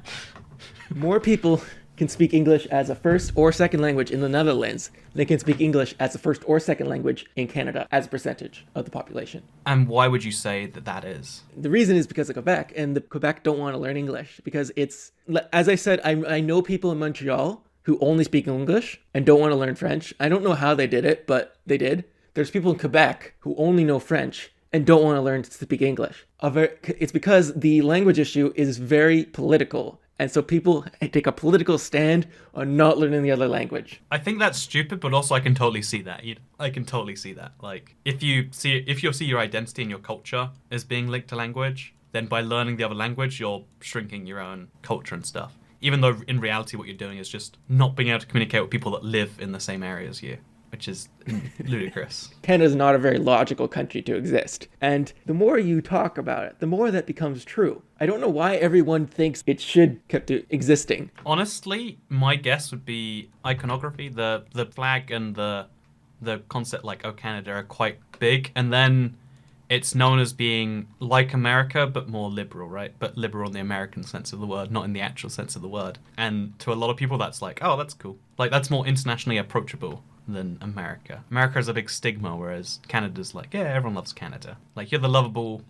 More people can speak English as a first or second language in the Netherlands than can speak English as a first or second language in Canada as a percentage of the population. And why would you say that is? The reason is because of Quebec, and the Quebec don't want to learn English because it's, as I said, I know people in Montreal who only speak English and don't want to learn French. I don't know how they did it, but they did. There's people in Quebec who only know French and don't want to learn to speak English. It's because the language issue is very political. And so people take a political stand on not learning the other language. I think that's stupid, but also I can totally see that. I can totally see that. Like, if you see your identity and your culture as being linked to language, then by learning the other language, you're shrinking your own culture and stuff. Even though in reality what you're doing is just not being able to communicate with people that live in the same area as you, which is ludicrous. Canada's not a very logical country to exist. And the more you talk about it, the more that becomes true. I don't know why everyone thinks it should keep existing. Honestly, my guess would be iconography. The flag and the concept like "Oh Canada" are quite big, and then it's known as being like America but more liberal, right? But liberal in the American sense of the word, not in the actual sense of the word. And to a lot of people, that's like, oh, that's cool. Like, that's more internationally approachable than America. America has a big stigma, whereas Canada's like, yeah, everyone loves Canada. Like, you're the lovable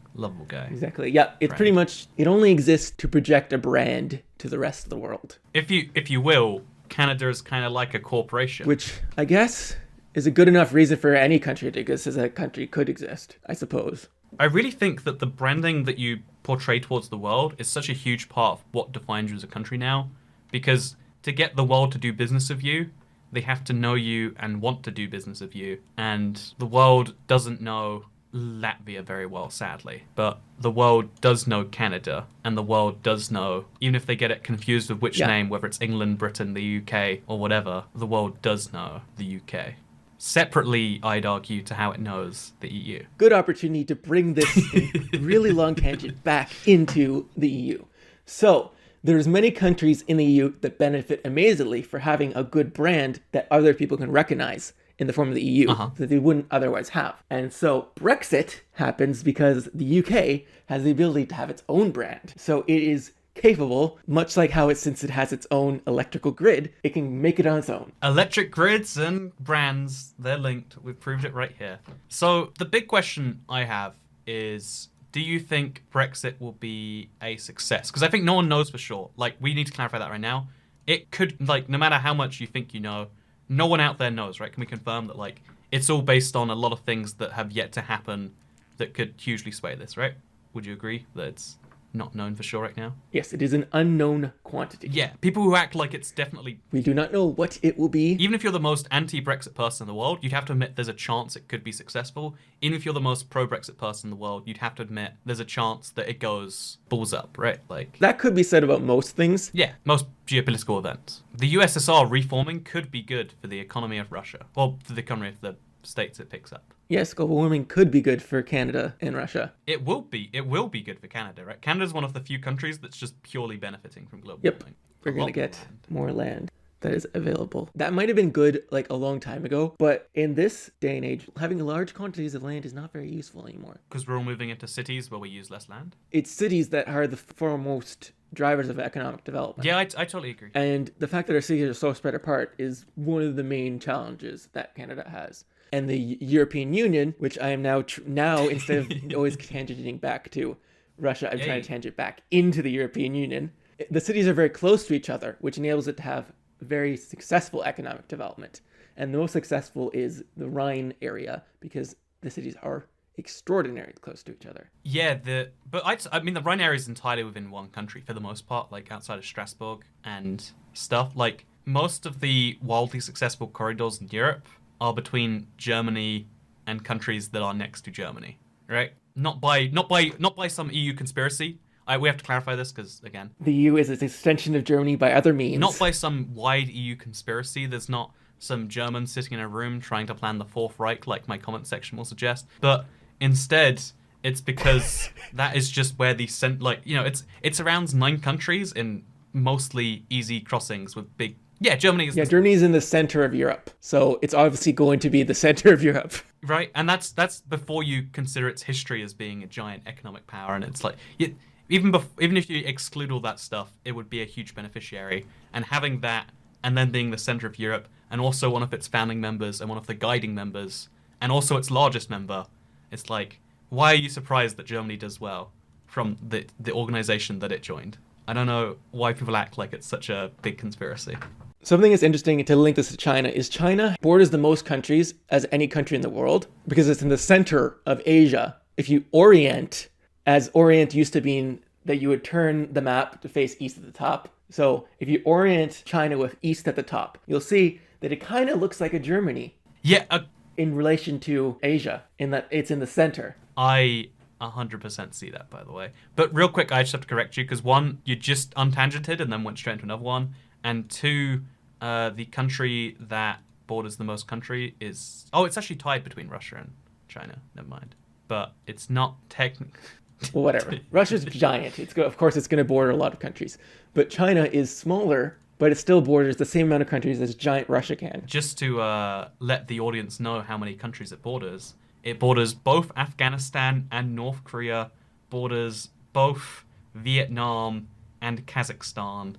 guy. Exactly. Yeah, it's pretty much, it only exists to project a brand to the rest of the world. If you will, Canada is kind of like a corporation. Which, I guess, is a good enough reason for any country to exist as a country could exist, I suppose. I really think that the branding that you portray towards the world is such a huge part of what defines you as a country now, because to get the world to do business with you, they have to know you and want to do business with you. And the world doesn't know Latvia very well, sadly. But the world does know Canada, and the world does know, even if they get it confused with which name, whether it's England, Britain, the UK, or whatever, the world does know the UK. Separately, I'd argue, to how it knows the EU. Good opportunity to bring this really long tangent back into the EU. So, there's many countries in the EU that benefit amazingly for having a good brand that other people can recognize in the form of the EU that they wouldn't otherwise have. And so Brexit happens because the UK has the ability to have its own brand. So it is capable, much like how since it has its own electrical grid, it can make it on its own. Electric grids and brands, they're linked. We've proved it right here. So the big question I have is, do you think Brexit will be a success? Because I think no one knows for sure. Like, we need to clarify that right now. It could, like, no matter how much you think you know, no one out there knows, right? Can we confirm that, like, it's all based on a lot of things that have yet to happen that could hugely sway this, right? Would you agree that it's not known for sure right now? Yes, it is an unknown quantity. Yeah, people who act like it's definitely... We do not know what it will be. Even if you're the most anti-Brexit person in the world, you'd have to admit there's a chance it could be successful. Even if you're the most pro-Brexit person in the world, you'd have to admit there's a chance that it goes balls up, right? Like, that could be said about most things. Yeah, most geopolitical events. The USSR reforming could be good for the economy of Russia. Well, for the economy of the states it picks up. Yes, global warming could be good for Canada and Russia. It will be. It will be good for Canada, right? Canada's one of the few countries that's just purely benefiting from global Yep, warming. we're going to get more land that is available. That might have been good like a long time ago, but in this day and age, having large quantities of land is not very useful anymore. Because we're all moving into cities where we use less land? It's cities that are the foremost drivers of economic development. Yeah, I totally agree. And the fact that our cities are so spread apart is one of the main challenges that Canada has. And the European Union, which I am now instead of always tangenting back to Russia, I'm trying to tangent back into the European Union. The cities are very close to each other, which enables it to have very successful economic development. And the most successful is the Rhine area because the cities are extraordinarily close to each other. Yeah, but I mean the Rhine area is entirely within one country for the most part, like outside of Strasbourg and stuff. Like most of the wildly successful corridors in Europe are between Germany and countries that are next to Germany, right? Not by some EU conspiracy. We have to clarify this because, again, the EU is an extension of Germany by other means. Not by some wide EU conspiracy. There's not some Germans sitting in a room trying to plan the Fourth Reich, like my comment section will suggest. But instead, it's because that is just where it surrounds 9 countries in mostly easy crossings with big. Yeah, Germany is. Yeah, Germany's in the center of Europe, so it's obviously going to be the center of Europe. Right, and that's before you consider its history as being a giant economic power, and it's like. Even if you exclude all that stuff, it would be a huge beneficiary. And having that, and then being the center of Europe, and also one of its founding members, and one of the guiding members, and also its largest member, it's like, why are you surprised that Germany does well from the organization that it joined? I don't know why people act like it's such a big conspiracy. Something that's interesting to link this to China is China borders the most countries as any country in the world because it's in the center of Asia. If you orient, as orient used to mean that you would turn the map to face east at the top. So if you orient China with east at the top, you'll see that it kind of looks like a Germany. Yeah. In relation to Asia, in that it's in the center. I 100% see that, by the way. But real quick, I just have to correct you, because 1, you just untangented and then went straight into another one. And 2, the country that borders the most country is... Oh, it's actually tied between Russia and China. Never mind. But it's not technically... Well, whatever. Russia's giant. Of course, it's going to border a lot of countries. But China is smaller, but it still borders the same amount of countries as giant Russia can. Just to let the audience know how many countries it borders both Afghanistan and North Korea, borders both Vietnam and Kazakhstan,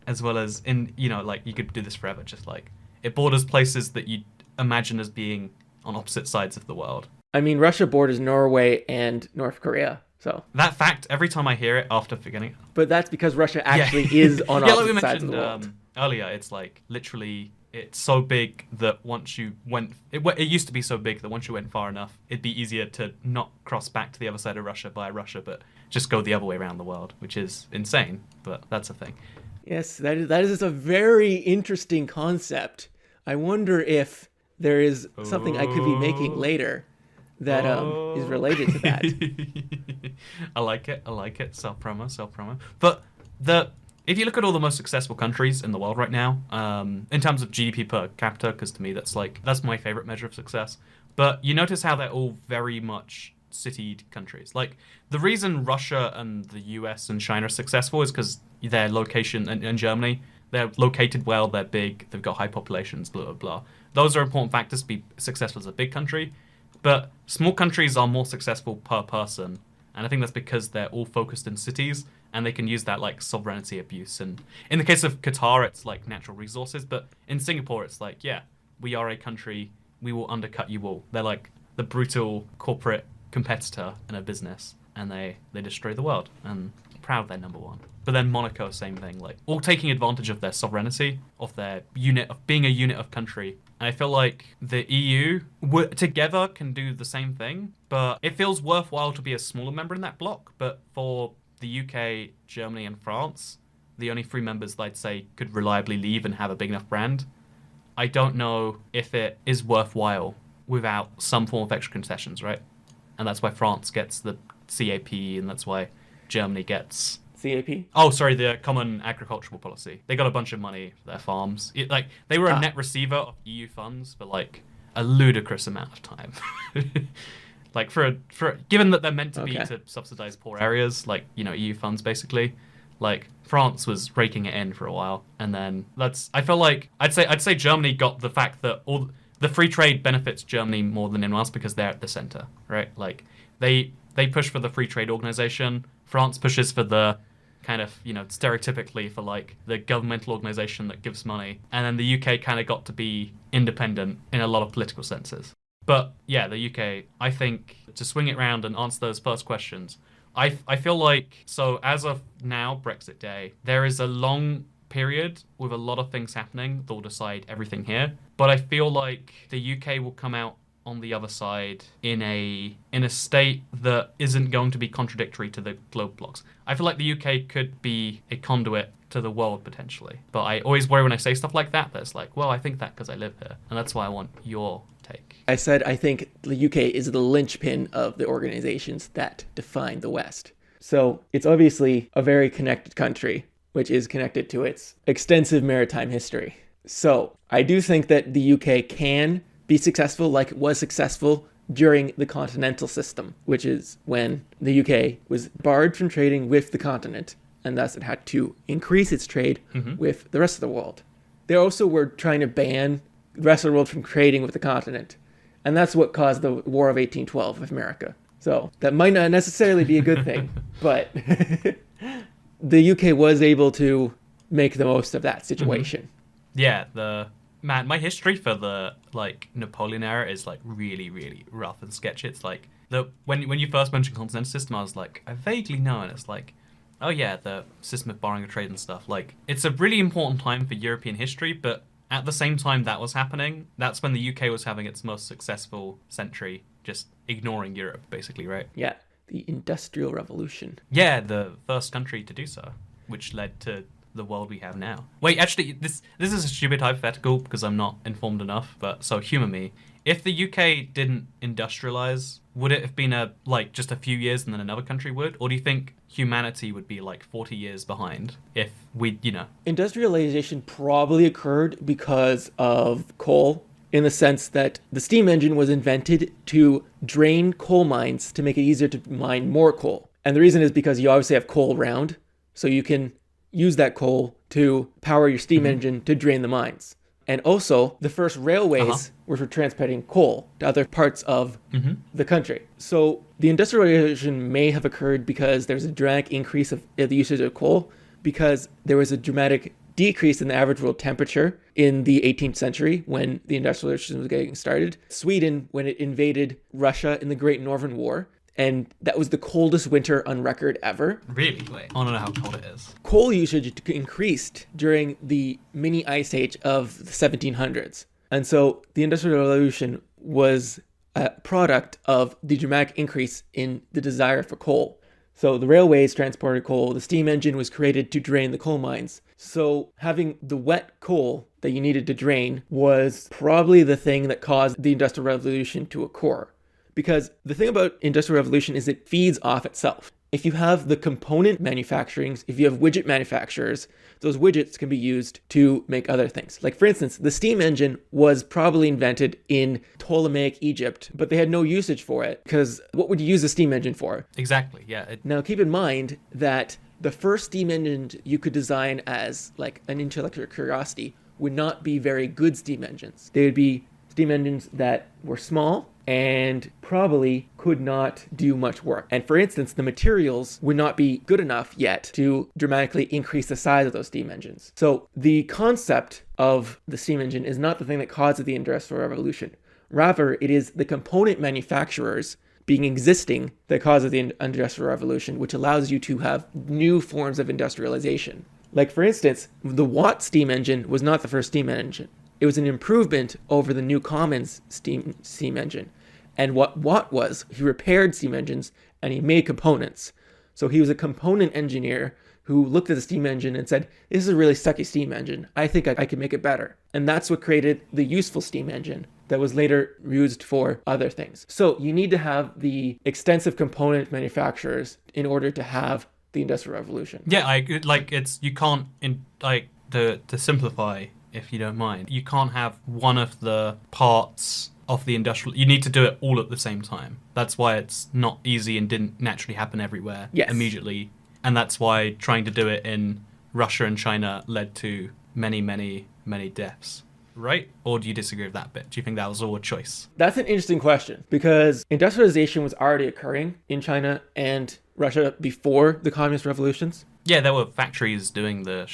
as well as you could do this forever, just like it borders places that you imagine as being on opposite sides of the world. I mean, Russia borders Norway and North Korea. So that fact, every time I hear it after forgetting it. But that's because Russia actually is on opposite sides of the world. Earlier, it's like literally, it's so big that once you went, it used to be so big that once you went far enough, it'd be easier to not cross back to the other side of Russia via Russia, but just go the other way around the world, which is insane, but that's a thing. Yes, that is a very interesting concept. I wonder if there is something I could be making later that is related to that. I like it. Self-promo. But if you look at all the most successful countries in the world right now, in terms of GDP per capita, because to me that's my favorite measure of success. But you notice how they're all very much citied countries. Like the reason Russia and the US and China are successful is because their location in Germany, they're located well, they're big, they've got high populations, blah, blah, blah. Those are important factors to be successful as a big country. But small countries are more successful per person. And I think that's because they're all focused in cities and they can use that like sovereignty abuse. And in the case of Qatar, it's like natural resources. But in Singapore, it's like, yeah, we are a country. We will undercut you all. They're like the brutal corporate competitor in a business. And they destroy the world. And proud they're number one. But then Monaco, same thing. Like all taking advantage of their sovereignty, of their unit, of being a unit of country. And I feel like the EU together can do the same thing, but it feels worthwhile to be a smaller member in that bloc. But for the UK, Germany, and France, the only 3 members that I'd say could reliably leave and have a big enough brand, I don't know if it is worthwhile without some form of extra concessions, right? And that's why France gets the CAP, and that's why Germany gets... CAP? Oh, sorry, the Common Agricultural Policy. They got a bunch of money for their farms. They were a net receiver of EU funds for a ludicrous amount of time. Like for given that they're meant to be to subsidize poor areas, like, you know, EU funds basically, like France was raking it in for a while, and then I feel like I'd say Germany got the fact that all the free trade benefits Germany more than anyone else because they're at the center, right? Like they push for the free trade organization. France pushes for the kind of, you know, stereotypically for like the governmental organization that gives money, and then the UK kind of got to be independent in a lot of political senses. But yeah, the UK, I think, to swing it around and answer those first questions, I feel like, so as of now, Brexit Day, there is a long period with a lot of things happening that will decide everything here. But I feel like the UK will come out on the other side in a state that isn't going to be contradictory to the global blocks. I feel like the UK could be a conduit to the world potentially. But I always worry when I say stuff like that it's like, well, I think that because I live here. And that's why I want your take. I said I think the UK is the linchpin of the organizations that define the West. So it's obviously a very connected country, which is connected to its extensive maritime history. So I do think that the UK can be successful like it was successful during the Continental System, which is when the UK was barred from trading with the continent, and thus it had to increase its trade with the rest of the world. They also were trying to ban the rest of the world from trading with the continent, and that's what caused the War of 1812 with America. So that might not necessarily be a good thing, but the UK was able to make the most of that situation. Yeah, my history for the like Napoleon era is like really, really rough and sketchy. It's like when you first mentioned Continental System, I was like, I vaguely know, and it's like, oh yeah, the system of barring of trade and stuff. Like, it's a really important time for European history, but at the same time that was happening, that's when the UK was having its most successful century, just ignoring Europe, basically, right? Yeah, the Industrial Revolution. Yeah, the first country to do so, which led to the world we have now. Wait, actually, this is a stupid hypothetical because I'm not informed enough, but so humor me. If the UK didn't industrialize, would it have been just a few years and then another country would? Or do you think humanity would be like 40 years behind if we, you know? Industrialization probably occurred because of coal, in the sense that the steam engine was invented to drain coal mines to make it easier to mine more coal. And the reason is because you obviously have coal around, so you can use that coal to power your steam engine to drain the mines. And also, the first railways were for transporting coal to other parts of the country. So the Industrial Revolution may have occurred because there was a dramatic increase of the usage of coal, because there was a dramatic decrease in the average world temperature in the 18th century when the Industrial Revolution was getting started. Sweden, when it invaded Russia in the Great Northern War, and that was the coldest winter on record ever. Really? Wait, I don't know how cold it is. Coal usage increased during the mini ice age of the 1700s. And so the Industrial Revolution was a product of the dramatic increase in the desire for coal. So the railways transported coal, the steam engine was created to drain the coal mines. So having the wet coal that you needed to drain was probably the thing that caused the Industrial Revolution to occur. Because the thing about Industrial Revolution is it feeds off itself. If you have the component manufacturing, if you have widget manufacturers, those widgets can be used to make other things. Like, for instance, the steam engine was probably invented in Ptolemaic Egypt, but they had no usage for it, because what would you use a steam engine for? Exactly, yeah. Now, keep in mind that the first steam engine you could design as like an intellectual curiosity would not be very good steam engines. They would be steam engines that were small and probably could not do much work. And for instance, the materials would not be good enough yet to dramatically increase the size of those steam engines. So the concept of the steam engine is not the thing that causes the Industrial Revolution. Rather, it is the component manufacturers being existing that causes the Industrial Revolution, which allows you to have new forms of industrialization. Like, for instance, the Watt steam engine was not the first steam engine. It was an improvement over the new Commons steam engine. And what Watt was, he repaired steam engines and he made components. So he was a component engineer who looked at the steam engine and said, this is a really sucky steam engine. I think I can make it better. And that's what created the useful steam engine that was later used for other things. So you need to have the extensive component manufacturers in order to have the Industrial Revolution. Yeah, you can't, to simplify, if you don't mind, you can't have one of the parts of the industrial. You need to do it all at the same time. That's why it's not easy and didn't naturally happen everywhere immediately. And that's why trying to do it in Russia and China led to many, many, many deaths. Right? Or do you disagree with that bit? Do you think that was all a choice? That's an interesting question, because industrialization was already occurring in China and Russia before the communist revolutions. Yeah, there were factories doing the...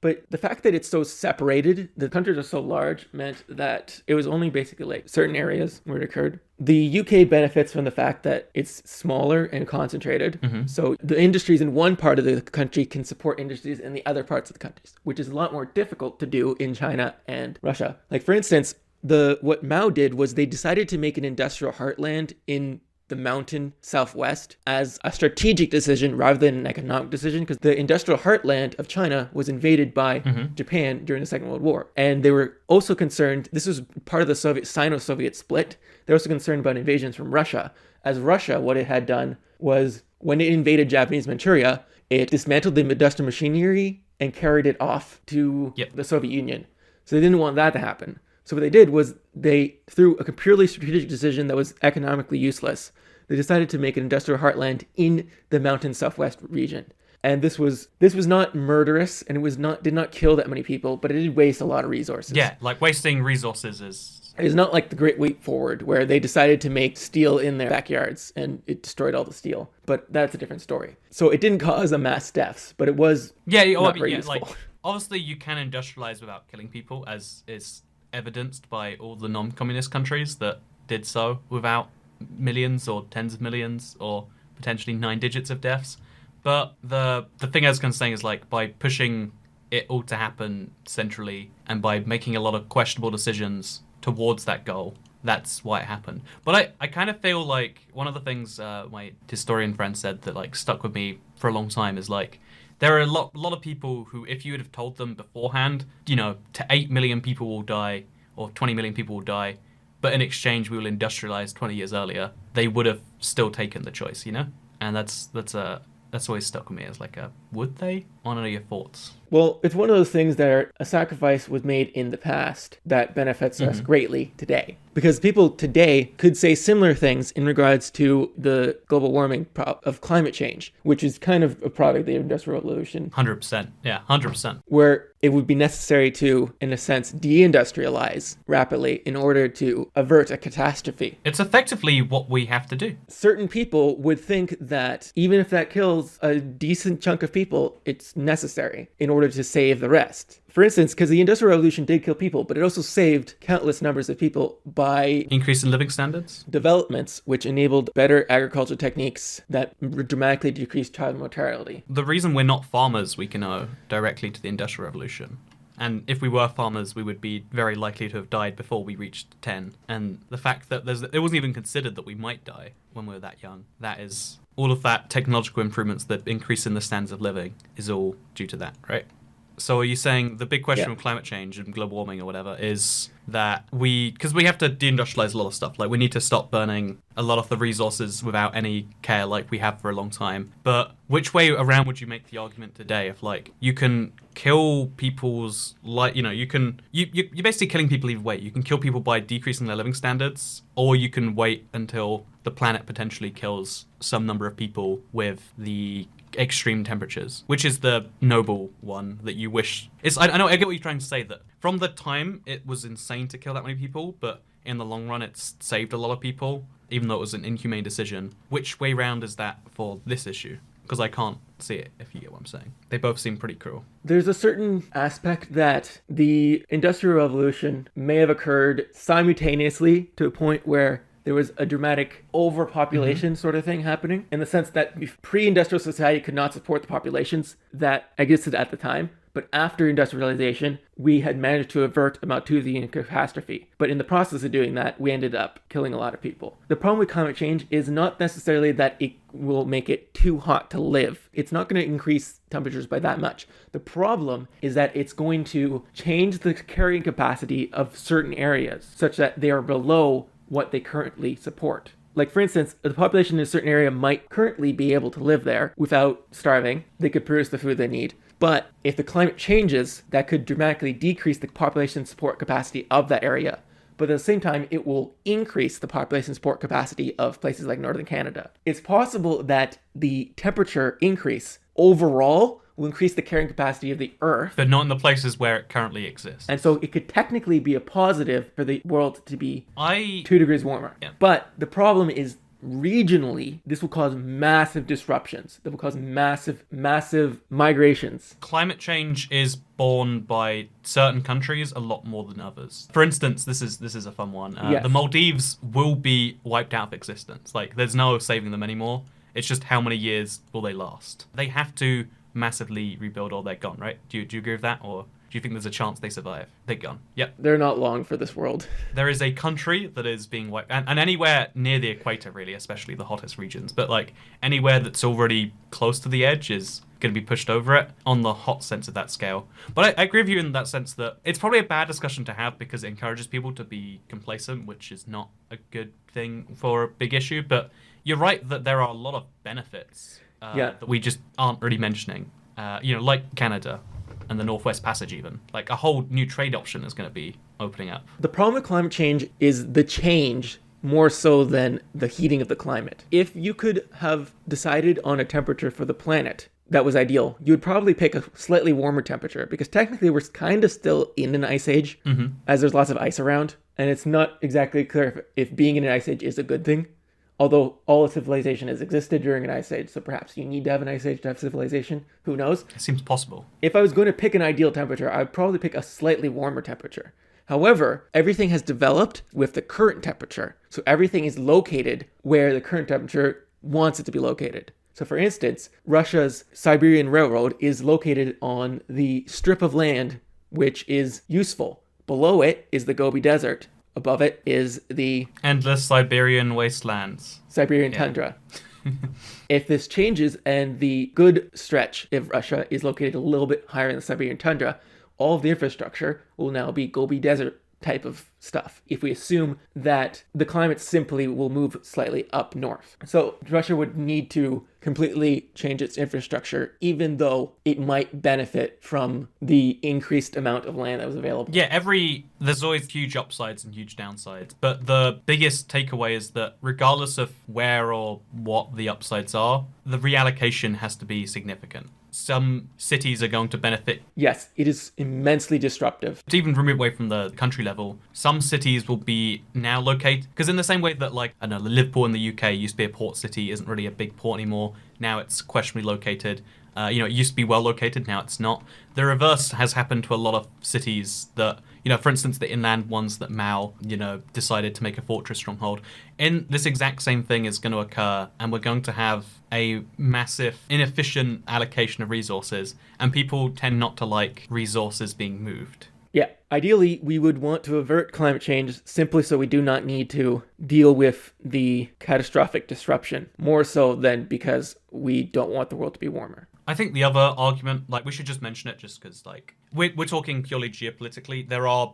But the fact that it's so separated, the countries are so large, meant that it was only basically like certain areas where it occurred. The UK benefits from the fact that it's smaller and concentrated. So the industries in one part of the country can support industries in the other parts of the countries, which is a lot more difficult to do in China and Russia. Like, for instance, what Mao did was they decided to make an industrial heartland in the mountain southwest as a strategic decision rather than an economic decision, because the industrial heartland of China was invaded by Japan during the Second World War. And they were also concerned, this was part of the Sino-Soviet split, they were also concerned about invasions from Russia. As Russia, what it had done was, when it invaded Japanese Manchuria, it dismantled the industrial machinery and carried it off to the Soviet Union. So they didn't want that to happen. So what they did was they, through a purely strategic decision that was economically useless, they decided to make an industrial heartland in the mountain southwest region. And this was not murderous, and it did not kill that many people, but it did waste a lot of resources. Yeah, like wasting resources is... It's not like the Great Leap Forward, where they decided to make steel in their backyards and it destroyed all the steel. But that's a different story. So it didn't cause a mass deaths, but it was not very useful. Like, obviously you can industrialize without killing people, as is evidenced by all the non-communist countries that did so without millions or tens of millions or potentially 9 digits of deaths. But the thing I was going to say is, like, by pushing it all to happen centrally and by making a lot of questionable decisions towards that goal, that's why it happened. But I kind of feel like one of the things my historian friend said that, like, stuck with me for a long time is, like, there are a lot of people who, if you would have told them beforehand, to 8 million people will die or 20 million people will die, but in exchange we will industrialize 20 years earlier, they would have still taken the choice, And that's always stuck with me as like would they? I want to know your thoughts. Well, it's one of those things that a sacrifice was made in the past that benefits us greatly today. Because people today could say similar things in regards to the global warming of climate change, which is kind of a product of the Industrial Revolution. 100%. Yeah, 100%. Where it would be necessary to, in a sense, deindustrialize rapidly in order to avert a catastrophe. It's effectively what we have to do. Certain people would think that even if that kills a decent chunk of people, it's necessary in order to save the rest. For instance, because the Industrial Revolution did kill people, but it also saved countless numbers of people by increase in living standards, developments which enabled better agricultural techniques that dramatically decreased child mortality. The reason we're not farmers, we can owe directly to the Industrial Revolution. And if we were farmers, we would be very likely to have died before we reached 10. And the fact that it wasn't even considered that we might die when we were that young, that is, all of that technological improvements that increase in the standards of living is all due to that, right? So are you saying the big question of climate change and global warming or whatever is that because we have to deindustrialize a lot of stuff, like we need to stop burning a lot of the resources without any care like we have for a long time. But which way around would you make the argument today if, like, you can kill people's, like, you're basically killing people either way. You can kill people by decreasing their living standards, or you can wait until the planet potentially kills some number of people with the extreme temperatures, which is the noble one that you wish. I get what you're trying to say, that from the time it was insane to kill that many people, but in the long run it's saved a lot of people, even though it was an inhumane decision. Which way round is that for this issue? Because I can't see it, if you get what I'm saying. They both seem pretty cruel. There's a certain aspect that the Industrial Revolution may have occurred simultaneously to a point where there was a dramatic overpopulation sort of thing happening, in the sense that pre-industrial society could not support the populations that existed at the time. But after industrialization, we had managed to avert about 2 the catastrophe. But in the process of doing that, we ended up killing a lot of people. The problem with climate change is not necessarily that it will make it too hot to live. It's not going to increase temperatures by that much. The problem is that it's going to change the carrying capacity of certain areas such that they are below what they currently support. Like, for instance, the population in a certain area might currently be able to live there without starving. They could produce the food they need. But if the climate changes, that could dramatically decrease the population support capacity of that area. but at the same time, it will increase the population support capacity of places like northern Canada. It's possible that the temperature increase overall will increase the carrying capacity of the Earth. But not in the places where it currently exists. And so it could technically be a positive for the world to be 2 degrees warmer. Yeah. But the problem is, regionally, this will cause massive disruptions. That will cause massive migrations. Climate change is borne by certain countries a lot more than others. For instance, this is a fun one. Yes. The Maldives will be wiped out of existence. Like, there's no saving them anymore. It's just how many years will they last? They have to massively rebuild or they're gone, right? Do you agree with that? Or do you think there's a chance they survive? They're gone. Yep. They're not long for this world. There is a country that is being wiped, and anywhere near the equator, really, especially the hottest regions, but like anywhere that's already close to the edge is going to be pushed over it on the hot sense of that scale. But I agree with you in that sense that it's probably a bad discussion to have because it encourages people to be complacent, which is not a good thing for a big issue. But you're right that there are a lot of benefits that we just aren't really mentioning. Like Canada and the Northwest Passage even. Like a whole new trade option is going to be opening up. The problem with climate change is the change more so than the heating of the climate. If you could have decided on a temperature for the planet that was ideal, you would probably pick a slightly warmer temperature because technically we're kind of still in an ice age as there's lots of ice around. And it's not exactly clear if being in an ice age is a good thing. Although all of civilization has existed during an ice age, so perhaps you need to have an ice age to have civilization. Who knows? It seems possible. If I was going to pick an ideal temperature, I'd probably pick a slightly warmer temperature. However, everything has developed with the current temperature. So everything is located where the current temperature wants it to be located. So for instance, Russia's Siberian Railroad is located on the strip of land which is useful. Below it is the Gobi Desert. Above it is the endless Siberian wastelands. Siberian tundra. If this changes and the good stretch of Russia is located a little bit higher in the Siberian tundra, all of the infrastructure will now be Gobi Desert type of stuff. If we assume that the climate simply will move slightly up north. So Russia would need to completely change its infrastructure, even though it might benefit from the increased amount of land that was available. Yeah, there's always huge upsides and huge downsides. But the biggest takeaway is that regardless of where or what the upsides are, the reallocation has to be significant. Some cities are going to benefit. Yes, it is immensely disruptive. To even remove away from the country level, some cities will be now located, because in the same way that, like, I don't know, Liverpool in the UK used to be a port city, isn't really a big port anymore. Now it's questionably located. It used to be well located, now it's not. The reverse has happened to a lot of cities that, for instance, the inland ones that Mao, decided to make a fortress stronghold. In this exact same thing is going to occur, and we're going to have a massive, inefficient allocation of resources, and people tend not to like resources being moved. Yeah, ideally, we would want to avert climate change simply so we do not need to deal with the catastrophic disruption, more so than because we don't want the world to be warmer. I think the other argument, we should just mention it just because, we're talking purely geopolitically. There are,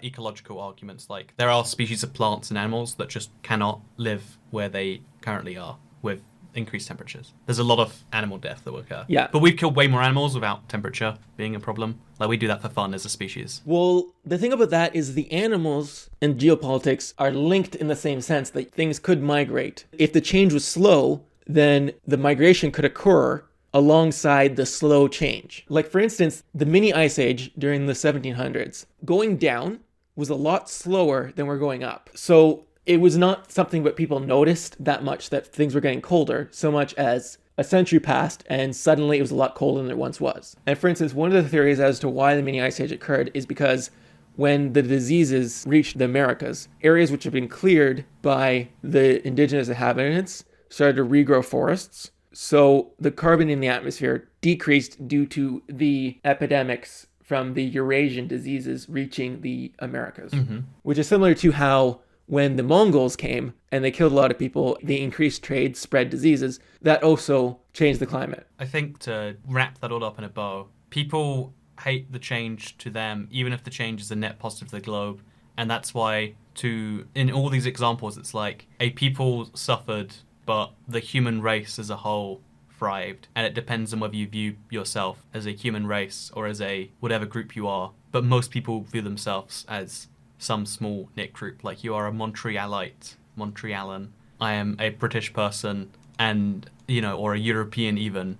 ecological arguments. There are species of plants and animals that just cannot live where they currently are with increased temperatures. There's a lot of animal death that will occur. Yeah. But we've killed way more animals without temperature being a problem. We do that for fun as a species. Well, the thing about that is the animals and geopolitics are linked in the same sense that things could migrate. If the change was slow, then the migration could occur alongside the slow change. For instance, the mini ice age during the 1700s, going down was a lot slower than we're going up. So it was not something that people noticed that much that things were getting colder, so much as a century passed and suddenly it was a lot colder than it once was. And for instance, one of the theories as to why the mini ice age occurred is because when the diseases reached the Americas, areas which had been cleared by the indigenous inhabitants started to regrow forests. So the carbon in the atmosphere decreased due to the epidemics from the Eurasian diseases reaching the Americas, which is similar to how when the Mongols came and they killed a lot of people, the increased trade spread diseases. That also changed the climate. I think to wrap that all up in a bow, people hate the change to them, even if the change is a net positive to the globe. And that's why in all these examples, it's like a people suffered, but the human race as a whole thrived. And it depends on whether you view yourself as a human race or as a whatever group you are. But most people view themselves as some small knit group. Like you are a Montrealan. I am a British person, and or a European even.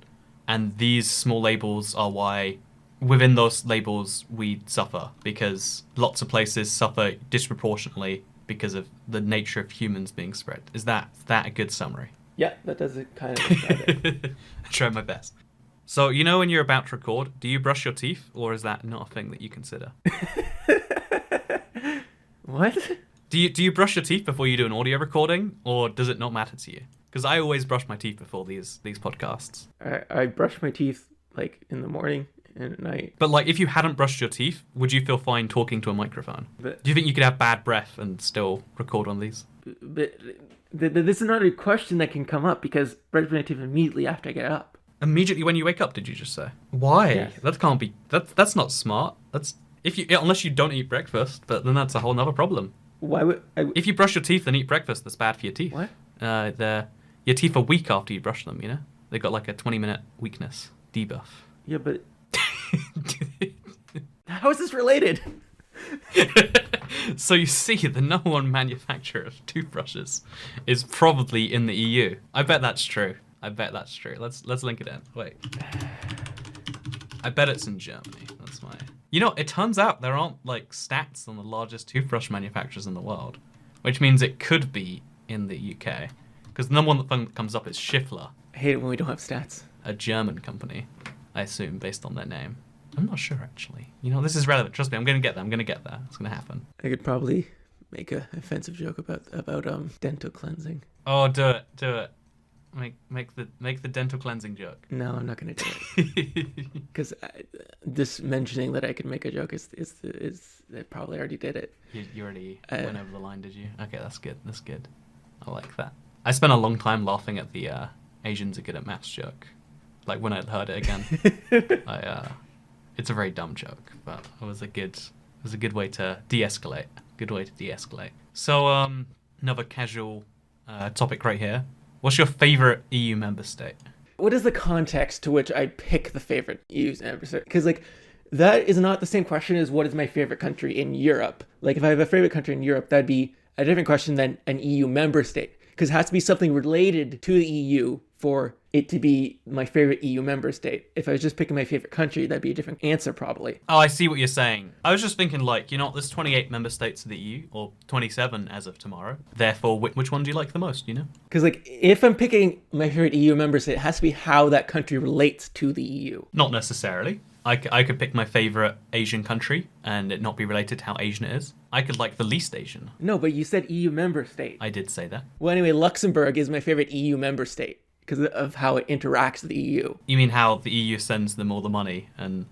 And these small labels are why within those labels we suffer, because lots of places suffer disproportionately because of the nature of humans being spread. Is that a good summary? Yeah, that does it kind of describe it. I tried my best. So, when you're about to record, do you brush your teeth, or is that not a thing that you consider? What? Do you brush your teeth before you do an audio recording, or does it not matter to you? Because I always brush my teeth before these podcasts. I brush my teeth in the morning and at night. But if you hadn't brushed your teeth, would you feel fine talking to a microphone? Do you think you could have bad breath and still record on these? But this is not a question that can come up, because brush my teeth immediately after I get up. Immediately when you wake up, did you just say? Why? Yes. That can't be. That's not smart. That's unless you don't eat breakfast, but then that's a whole other problem. Why would If you brush your teeth and eat breakfast, that's bad for your teeth. What? Your teeth are weak after you brush them. They've got like a 20-minute weakness debuff. Yeah, but how is this related? So you see, the number one manufacturer of toothbrushes is probably in the EU. I bet that's true. Let's link it in. Wait. I bet it's in Germany. That's why. It turns out there aren't stats on the largest toothbrush manufacturers in the world, which means it could be in the UK. Because the number one that comes up is Schiffler. I hate it when we don't have stats. A German company, I assume, based on their name. I'm not sure, actually. This is relevant. Trust me, I'm going to get there. It's going to happen. I could probably make an offensive joke about dental cleansing. Oh, do it. Make the dental cleansing joke. No, I'm not going to do it. Because this mentioning that I could make a joke is I probably already did it. You already went over the line, did you? Okay, that's good. I like that. I spent a long time laughing at the Asians are good at maths joke. When I heard it again. It's a very dumb joke, but it was a good way to de-escalate. So, another casual topic right here. What's your favorite EU member state? What is the context to which I pick the favorite EU member state? Because that is not the same question as what is my favorite country in Europe. If I have a favorite country in Europe, that'd be a different question than an EU member state. Because it has to be something related to the EU for it to be my favorite EU member state. If I was just picking my favorite country, that'd be a different answer probably. Oh, I see what you're saying. I was just thinking there's 28 member states of the EU, or 27 as of tomorrow. Therefore, which one do you like the most, Because if I'm picking my favorite EU member state, it has to be how that country relates to the EU. Not necessarily. I could pick my favorite Asian country and it not be related to how Asian it is. I could like the least Asian. No, but you said EU member state. I did say that. Well, anyway, Luxembourg is my favorite EU member state because of how it interacts with the EU. You mean how the EU sends them all the money and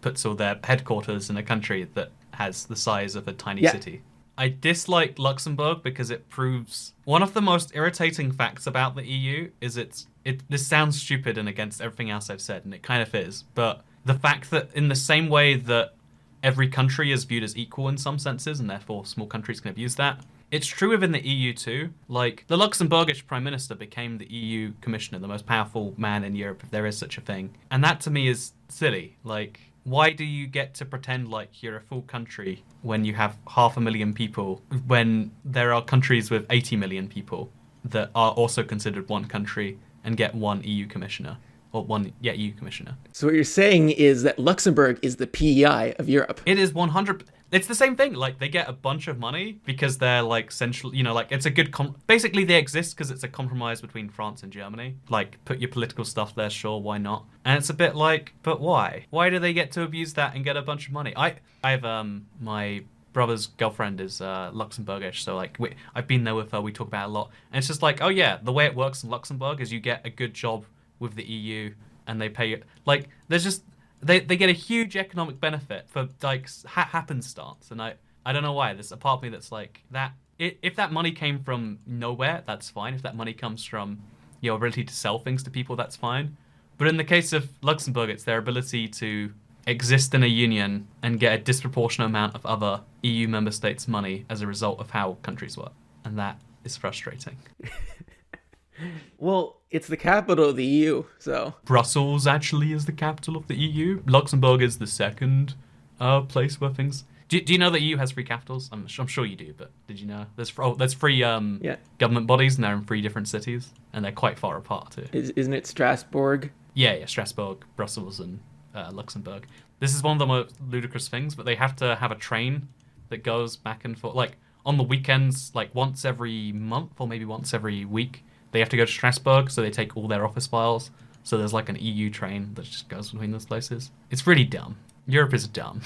puts all their headquarters in a country that has the size of a tiny city? I dislike Luxembourg because it proves one of the most irritating facts about the EU is this sounds stupid and against everything else I've said, and it kind of is, but the fact that in the same way that every country is viewed as equal in some senses, and therefore small countries can abuse that, it's true within the EU too. The Luxembourgish Prime Minister became the EU Commissioner, the most powerful man in Europe, if there is such a thing. And that to me is silly. Why do you get to pretend like you're a full country when you have 500,000 people, when there are countries with 80 million people that are also considered one country and get one EU Commissioner? Or one, EU Commissioner. So what you're saying is that Luxembourg is the PEI of Europe. It is 100. It's the same thing. They get a bunch of money because they're central. It's a good. Basically, they exist because it's a compromise between France and Germany. Put your political stuff there, sure, why not? And it's a bit but why? Why do they get to abuse that and get a bunch of money? I have my brother's girlfriend is Luxembourgish, so I've been there with her. We talk about it a lot, and it's just oh yeah, the way it works in Luxembourg is you get a good job with the EU and they pay you there's just they get a huge economic benefit for happenstance, and I don't know why. There's a part of me that's that if that money came from nowhere, that's fine. If that money comes from your ability to sell things to people, that's fine. But in the case of Luxembourg, it's their ability to exist in a union and get a disproportionate amount of other EU member states' money as a result of how countries work, and that is frustrating. Well, it's the capital of the EU, so... Brussels actually is the capital of the EU. Luxembourg is the second place where things... Do you know that EU has three capitals? I'm sure you do, but did you know? There's three Yeah. government bodies, and they're in three different cities, and they're quite far apart too. Isn't it Strasbourg? Yeah, Strasbourg, Brussels, and Luxembourg. This is one of the most ludicrous things, but they have to have a train that goes back and forth. Like, on the weekends, like once every month or maybe once every week, they have to go to Strasbourg, so they take all their office files. So there's like an EU train that just goes between those places. It's really dumb. Europe is dumb.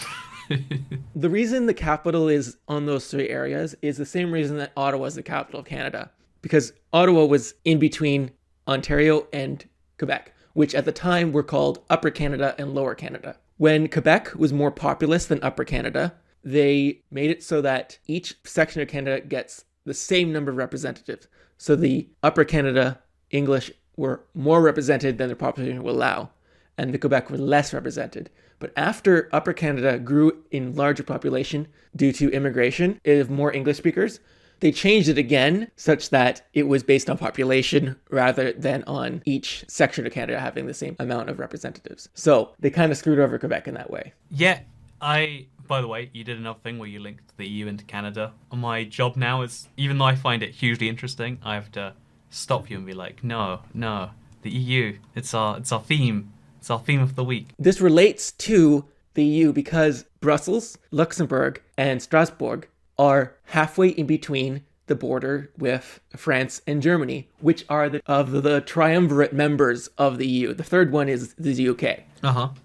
The reason the capital is on those three areas is the same reason that Ottawa is the capital of Canada. Because Ottawa was in between Ontario and Quebec, which at the time were called Upper Canada and Lower Canada. When Quebec was more populous than Upper Canada, they made it so that each section of Canada gets the same number of representatives. So the Upper Canada English were more represented than their population would allow, and the Quebec were less represented. But after Upper Canada grew in larger population due to immigration of more English speakers, they changed it again such that it was based on population rather than on each section of Canada having the same amount of representatives. So they kind of screwed over Quebec in that way. Yeah, by the way, you did another thing where you linked the EU into Canada. My job now is, even though I find it hugely interesting, I have to stop you and be like, no, the EU, it's our theme. It's our theme of the week. This relates to the EU because Brussels, Luxembourg, and Strasbourg are halfway in between the border with France and Germany, which are the triumvirate members of the EU. The third one is the UK,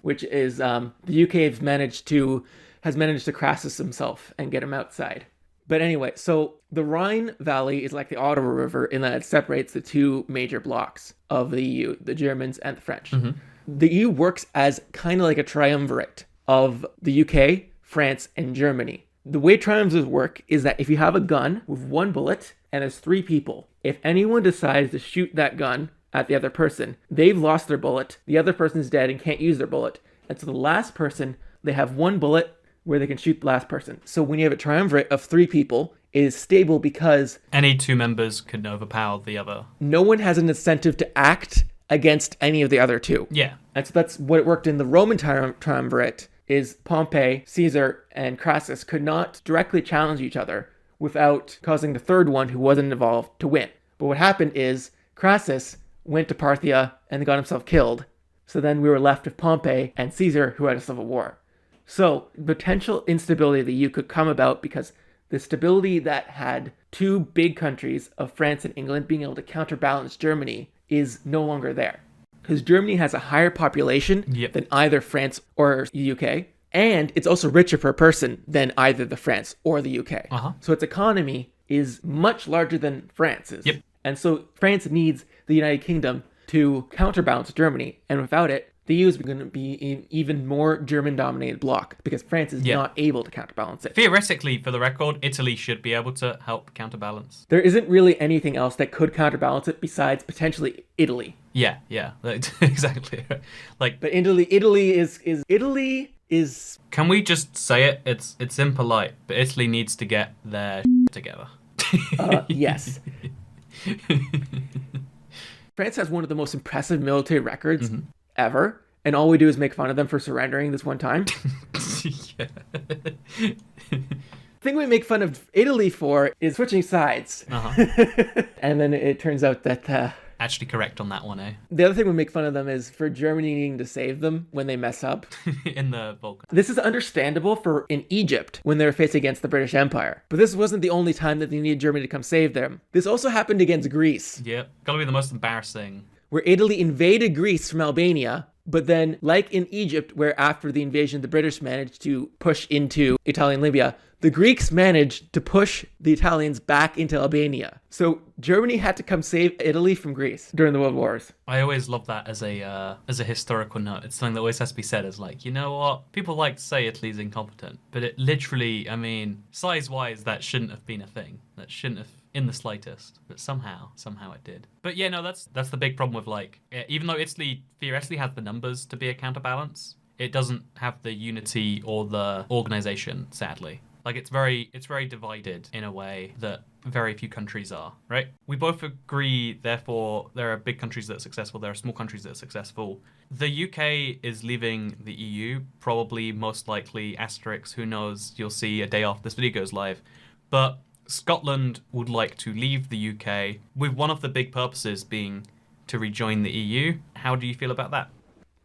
which is the UK has managed to Crassus himself and get him outside. But anyway, so the Rhine Valley is like the Ottawa River in that it separates the two major blocks of the EU, the Germans and the French. Mm-hmm. The EU works as kind of like a triumvirate of the UK, France, and Germany. The way triumvirates work is that if you have a gun with one bullet and there's three people, if anyone decides to shoot that gun at the other person, they've lost their bullet, the other person's dead and can't use their bullet. And so the last person, they have one bullet where they can shoot the last person. So when you have a triumvirate of three people, it is stable because any two members can overpower the other. No one has an incentive to act against any of the other two. Yeah. And so that's what it worked in the Roman triumvirate, is Pompey, Caesar, and Crassus could not directly challenge each other without causing the third one who wasn't involved to win. But what happened is Crassus went to Parthia and got himself killed. So then we were left with Pompey and Caesar, who had a civil war. So potential instability of the EU could come about because the stability that had two big countries of France and England being able to counterbalance Germany is no longer there. Because Germany has a higher population than either France or the UK, and it's also richer per person than either the France or the UK. So its economy is much larger than France's. And so France needs the United Kingdom to counterbalance Germany, and without it, the EU is going to be an even more German-dominated bloc because France is not able to counterbalance it. Theoretically, for the record, Italy should be able to help counterbalance. There isn't really anything else that could counterbalance it besides potentially Italy. Yeah, exactly. But Italy is. Can we just say it? It's impolite, but Italy needs to get their together. Yes. France has one of the most impressive military records ever, and all we do is make fun of them for surrendering this one time. The thing we make fun of Italy for is switching sides. And then it turns out that actually correct on that one, eh? The other thing we make fun of them is for Germany needing to save them when they mess up. In the Balkans. This is understandable in Egypt when they were faced against the British Empire. But this wasn't the only time that they needed Germany to come save them. This also happened against Greece. Yep. Gotta be the most embarrassing. Where Italy invaded Greece from Albania, but then, like in Egypt, where after the invasion the British managed to push into Italian Libya, the Greeks managed to push the Italians back into Albania. So Germany had to come save Italy from Greece during the World Wars. I always love that as a historical note. It's something that always has to be said as like, you know what? People like to say Italy's incompetent, but it literally, I mean, size-wise, that shouldn't have been a thing. That shouldn't have in the slightest, but somehow it did. But yeah, no, that's the big problem with like, even though Italy theoretically has the numbers to be a counterbalance, it doesn't have the unity or the organization, sadly. Like it's very divided in a way that very few countries are, right? We both agree, therefore, there are big countries that are successful, there are small countries that are successful. The UK is leaving the EU, probably most likely asterisk, who knows, you'll see a day after this video goes live. But Scotland would like to leave the UK, with one of the big purposes being to rejoin the EU. How do you feel about that?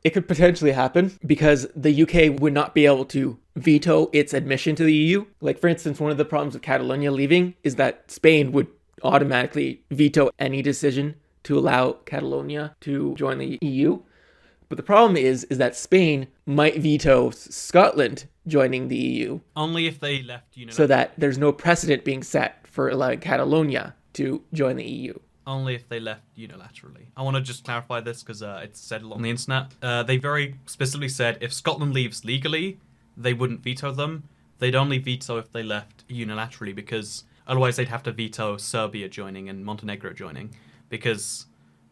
It could potentially happen because the UK would not be able to veto its admission to the EU. Like, for instance, one of the problems of Catalonia leaving is that Spain would automatically veto any decision to allow Catalonia to join the EU. But the problem is that Spain might veto Scotland joining the EU. Only if they left unilaterally. So that there's no precedent being set for allowing Catalonia to join the EU. Only if they left unilaterally. I want to just clarify this because it's said a lot on the internet. They very specifically said if Scotland leaves legally, they wouldn't veto them. They'd only veto if they left unilaterally, because otherwise they'd have to veto Serbia joining and Montenegro joining, because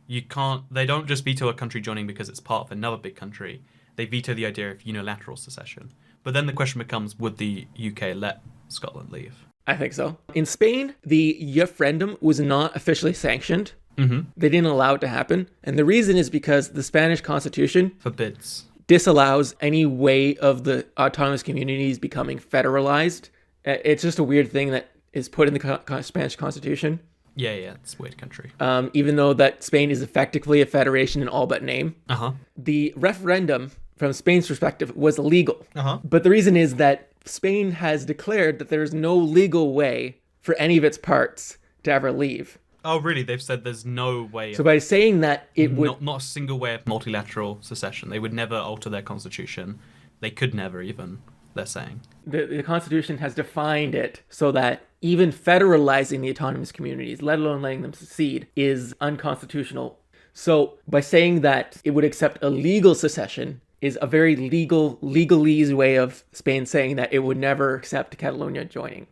they don't just veto a country joining because it's part of another big country. They veto the idea of unilateral secession. But then the question becomes, would the UK let Scotland leave? I think so. In Spain, the referendum was not officially sanctioned. Mm-hmm. They didn't allow it to happen. And the reason is because the Spanish constitution forbids, disallows any way of the autonomous communities becoming federalized. It's just a weird thing that is put in the Spanish constitution. Yeah, it's a weird country. Even though that Spain is effectively a federation in all but name. Uh-huh. The referendum, from Spain's perspective, was illegal. Uh-huh. But the reason is that Spain has declared that there's no legal way for any of its parts to ever leave. Oh, really? They've said there's no way. So by saying that it would... Not a single way of multilateral secession. They would never alter their constitution. They could never even, they're saying. The constitution has defined it so that even federalizing the autonomous communities, let alone letting them secede, is unconstitutional. So by saying that it would accept a legal secession is a very legalese way of Spain saying that it would never accept Catalonia joining,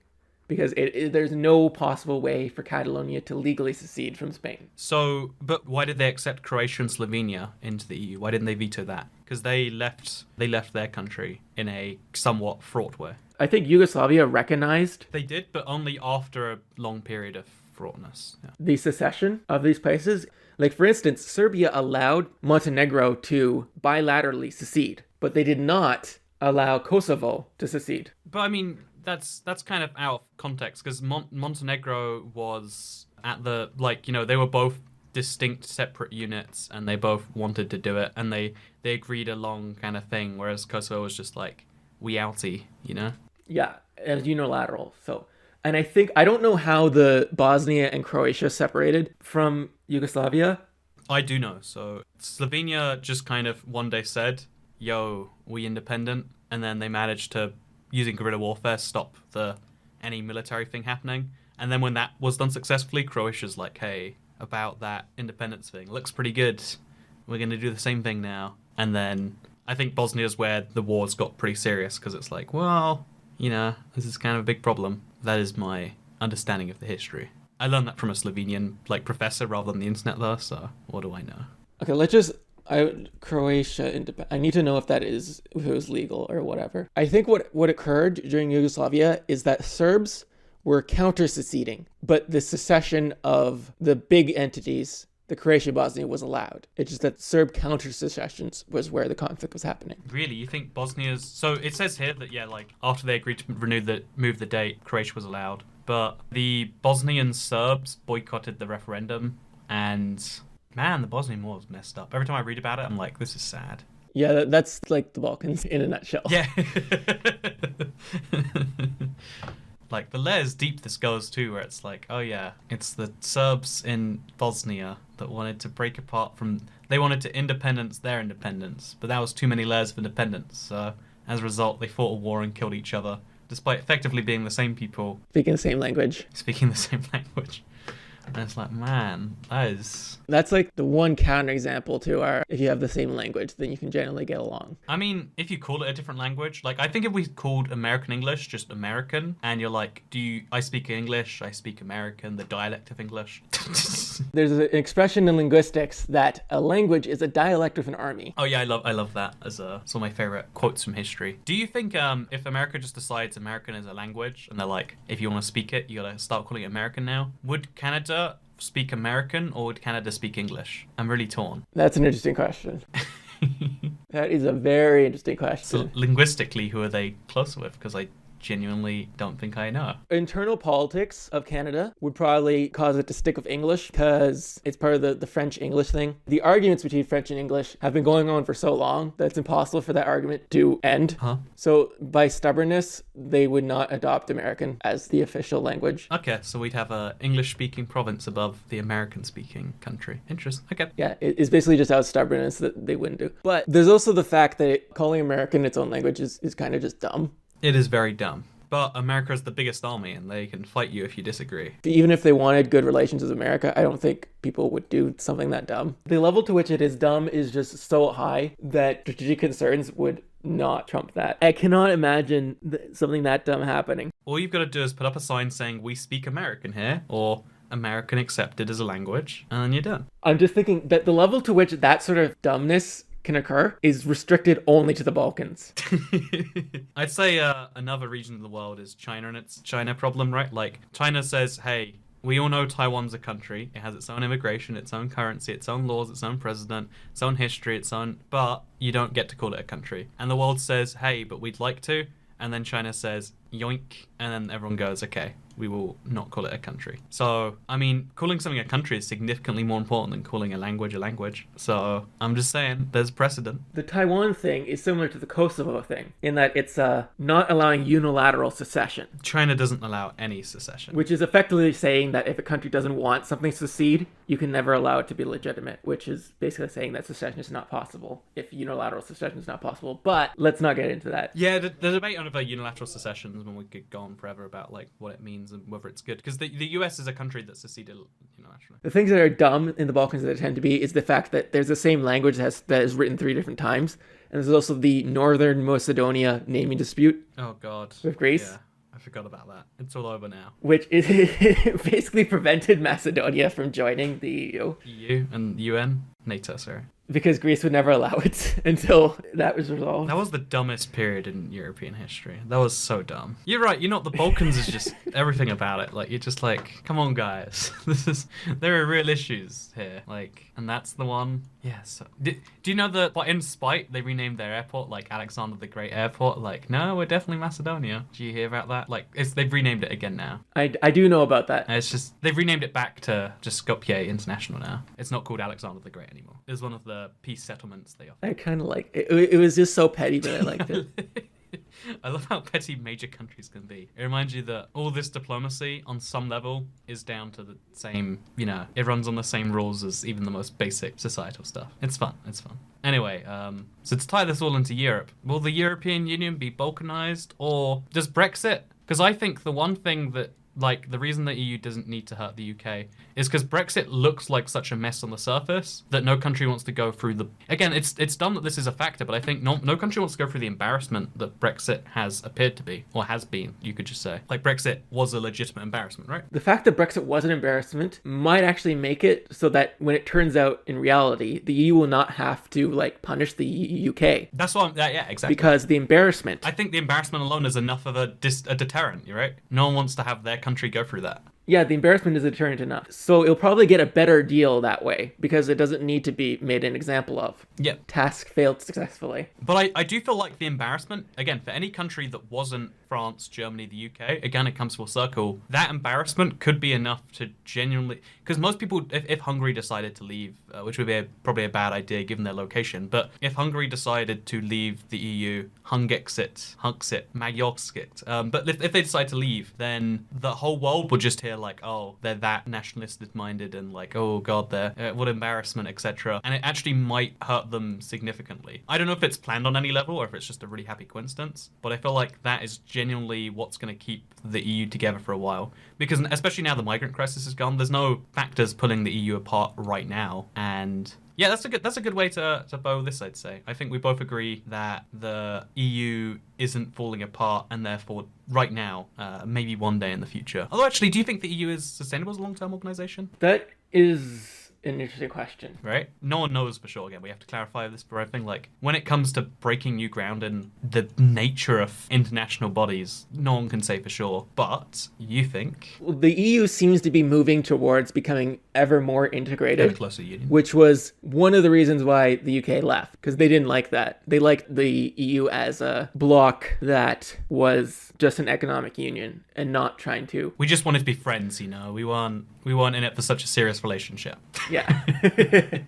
because there's no possible way for Catalonia to legally secede from Spain. So, but why did they accept Croatia and Slovenia into the EU? Why didn't they veto that? Because they left their country in a somewhat fraught way. I think Yugoslavia recognized... They did, but only after a long period of fraughtness. Yeah. The secession of these places. Like, for instance, Serbia allowed Montenegro to bilaterally secede, but they did not allow Kosovo to secede. But I mean, that's kind of out of context, because Montenegro was at the, they were both distinct separate units, and they both wanted to do it, and they agreed a long kind of thing, whereas Kosovo was just like, we outie, Yeah, as unilateral. So, and I don't know how the Bosnia and Croatia separated from Yugoslavia. I do know. So Slovenia just kind of one day said, yo, we independent. And then they managed to, using guerrilla warfare, stop any military thing happening. And then when that was done successfully, Croatia's like, hey, about that independence thing, looks pretty good. We're going to do the same thing now. And then I think Bosnia's where the wars got pretty serious, because it's like, well, this is kind of a big problem. That is my understanding of the history. I learned that from a Slovenian professor rather than the internet though, so what do I know? Okay, Croatia, I need to know if it was legal or whatever. I think what occurred during Yugoslavia is that Serbs were counter-seceding, but the secession of the big entities, the Croatia, Bosnia, was allowed. It's just that Serb counter-secessions was where the conflict was happening. Really? You think Bosnia's... So it says here that, after they agreed to move the date, Croatia was allowed. But the Bosnian Serbs boycotted the referendum, and, man, the Bosnian war was messed up. Every time I read about it, I'm like, this is sad. Yeah, that's like the Balkans in a nutshell. Yeah. The layers deep this goes too, where it's like, oh yeah, it's the Serbs in Bosnia that wanted to break apart from... They wanted to independence their independence, but that was too many layers of independence. So as a result, they fought a war and killed each other, despite effectively being the same people. Speaking the same language. And it's like, man, that is... That's like the one counterexample to our, if you have the same language, then you can generally get along. I mean, if you call it a different language, like I think if we called American English just American, and you're like, I speak English, I speak American, the dialect of English. There's an expression in linguistics that a language is a dialect of an army. Oh yeah, I love that as it's one of my favorite quotes from history. Do you think if America just decides American is a language, and they're like, if you want to speak it, you gotta start calling it American now, would Canada speak American or would Canada speak English? I'm really torn. That's an interesting question. That is a very interesting question. So linguistically, who are they close with? Because I genuinely don't think I know. Internal politics of Canada would probably cause it to stick with English because it's part of the French-English thing. The arguments between French and English have been going on for so long that it's impossible for that argument to end. So by stubbornness, they would not adopt American as the official language. Okay, so we'd have a English-speaking province above the American-speaking country. Interesting. Okay. Yeah, it's basically just out of stubbornness that they wouldn't do. But there's also the fact that calling American its own language is kind of just dumb. It is very dumb. But America is the biggest army, and they can fight you if you disagree. Even if they wanted good relations with America, I don't think people would do something that dumb. The level to which it is dumb is just so high that strategic concerns would not trump that. I cannot imagine something that dumb happening. All you've got to do is put up a sign saying, "We speak American here," or American accepted as a language, and then you're done. I'm just thinking that the level to which that sort of dumbness can occur is restricted only to the Balkans. I'd say another region of the world is China and its China problem, right? Like, China says, hey, we all know Taiwan's a country. It has its own immigration, its own currency, its own laws, its own president, its own history, but you don't get to call it a country. And the world says, hey, but we'd like to. And then China says, yoink. And then everyone goes, okay, we will not call it a country. So, I mean, calling something a country is significantly more important than calling a language a language. So, I'm just saying, there's precedent. The Taiwan thing is similar to the Kosovo thing, in that it's not allowing unilateral secession. China doesn't allow any secession. Which is effectively saying that if a country doesn't want something to secede, you can never allow it to be legitimate, which is basically saying that secession is not possible if unilateral secession is not possible. But let's not get into that. Yeah, the debate on about unilateral secession, when we could go on forever about like what it means and whether it's good, because the US is a country that seceded unilaterally. The things that are dumb in the Balkans that tend to be is the fact that there's the same language that is written 3 different times, and there's also the Northern Macedonia naming dispute. Oh God, with Greece. Yeah, I forgot about that. It's all over now. Which is basically prevented Macedonia from joining the EU. EU and UN, NATO, sorry. Because Greece would never allow it until that was resolved. That was the dumbest period in European history. That was so dumb. You're right. The Balkans is just everything about it. Like, you're just like, come on, guys. There are real issues here. Like, and that's the one. Yeah. So, do you know that in spite they renamed their airport like Alexander the Great Airport? Like, no, we're definitely Macedonia. Do you hear about that? Like, they've renamed it again now. I do know about that. And it's just they've renamed it back to just Skopje International now. It's not called Alexander the Great anymore. It's one of the peace settlements they offer. I kind of like it. It was just so petty that I liked it. I love how petty major countries can be. It reminds you that all this diplomacy on some level is down to the same, it runs on the same rules as even the most basic societal stuff. It's fun. Anyway, so to tie this all into Europe, will the European Union be balkanized, or does Brexit? Because I think the one thing that the reason the EU doesn't need to hurt the UK is because Brexit looks like such a mess on the surface that no country wants to go through Again, it's dumb that this is a factor, but I think no country wants to go through the embarrassment that Brexit has appeared to be, or has been, you could just say. Like, Brexit was a legitimate embarrassment, right? The fact that Brexit was an embarrassment might actually make it so that when it turns out in reality, the EU will not have to, punish the UK. That's what yeah, exactly. Because the embarrassment. I think the embarrassment alone is enough of a deterrent, right? No one wants to have their country go through that. Yeah, the embarrassment is a deterrent enough. So it'll probably get a better deal that way because it doesn't need to be made an example of. Yeah. Task failed successfully. But I do feel like the embarrassment, again, for any country that wasn't France, Germany, the UK, again, it comes full circle. That embarrassment could be enough to genuinely... Because most people, if Hungary decided to leave, which would be probably a bad idea given their location, but if Hungary decided to leave the EU, Hungexit, Magyarskit, but if they decide to leave, then the whole world would just hear hear like, oh, they're that nationalistic minded and like, oh god, they're what embarrassment, etc. And it actually might hurt them significantly. I don't know if it's planned on any level or if it's just a really happy coincidence, but I feel like that is genuinely what's going to keep the EU together for a while, because especially now the migrant crisis is gone, there's no factors pulling the EU apart right now. And yeah, that's a good way to bow this, I'd say. I think we both agree that the EU isn't falling apart, and therefore right now, maybe one day in the future. Although actually, do you think the EU is sustainable as a long-term organization? That is an interesting question. Right? No one knows for sure. Again, we have to clarify this for everything. Like, when it comes to breaking new ground in the nature of international bodies, no one can say for sure. But you think... Well, the EU seems to be moving towards becoming ever more integrated, a closer union, which was one of the reasons why the UK left, because they didn't like that. They liked the EU as a bloc that was just an economic union and not trying to... We just wanted to be friends, you know. We weren't in it for such a serious relationship. Yeah.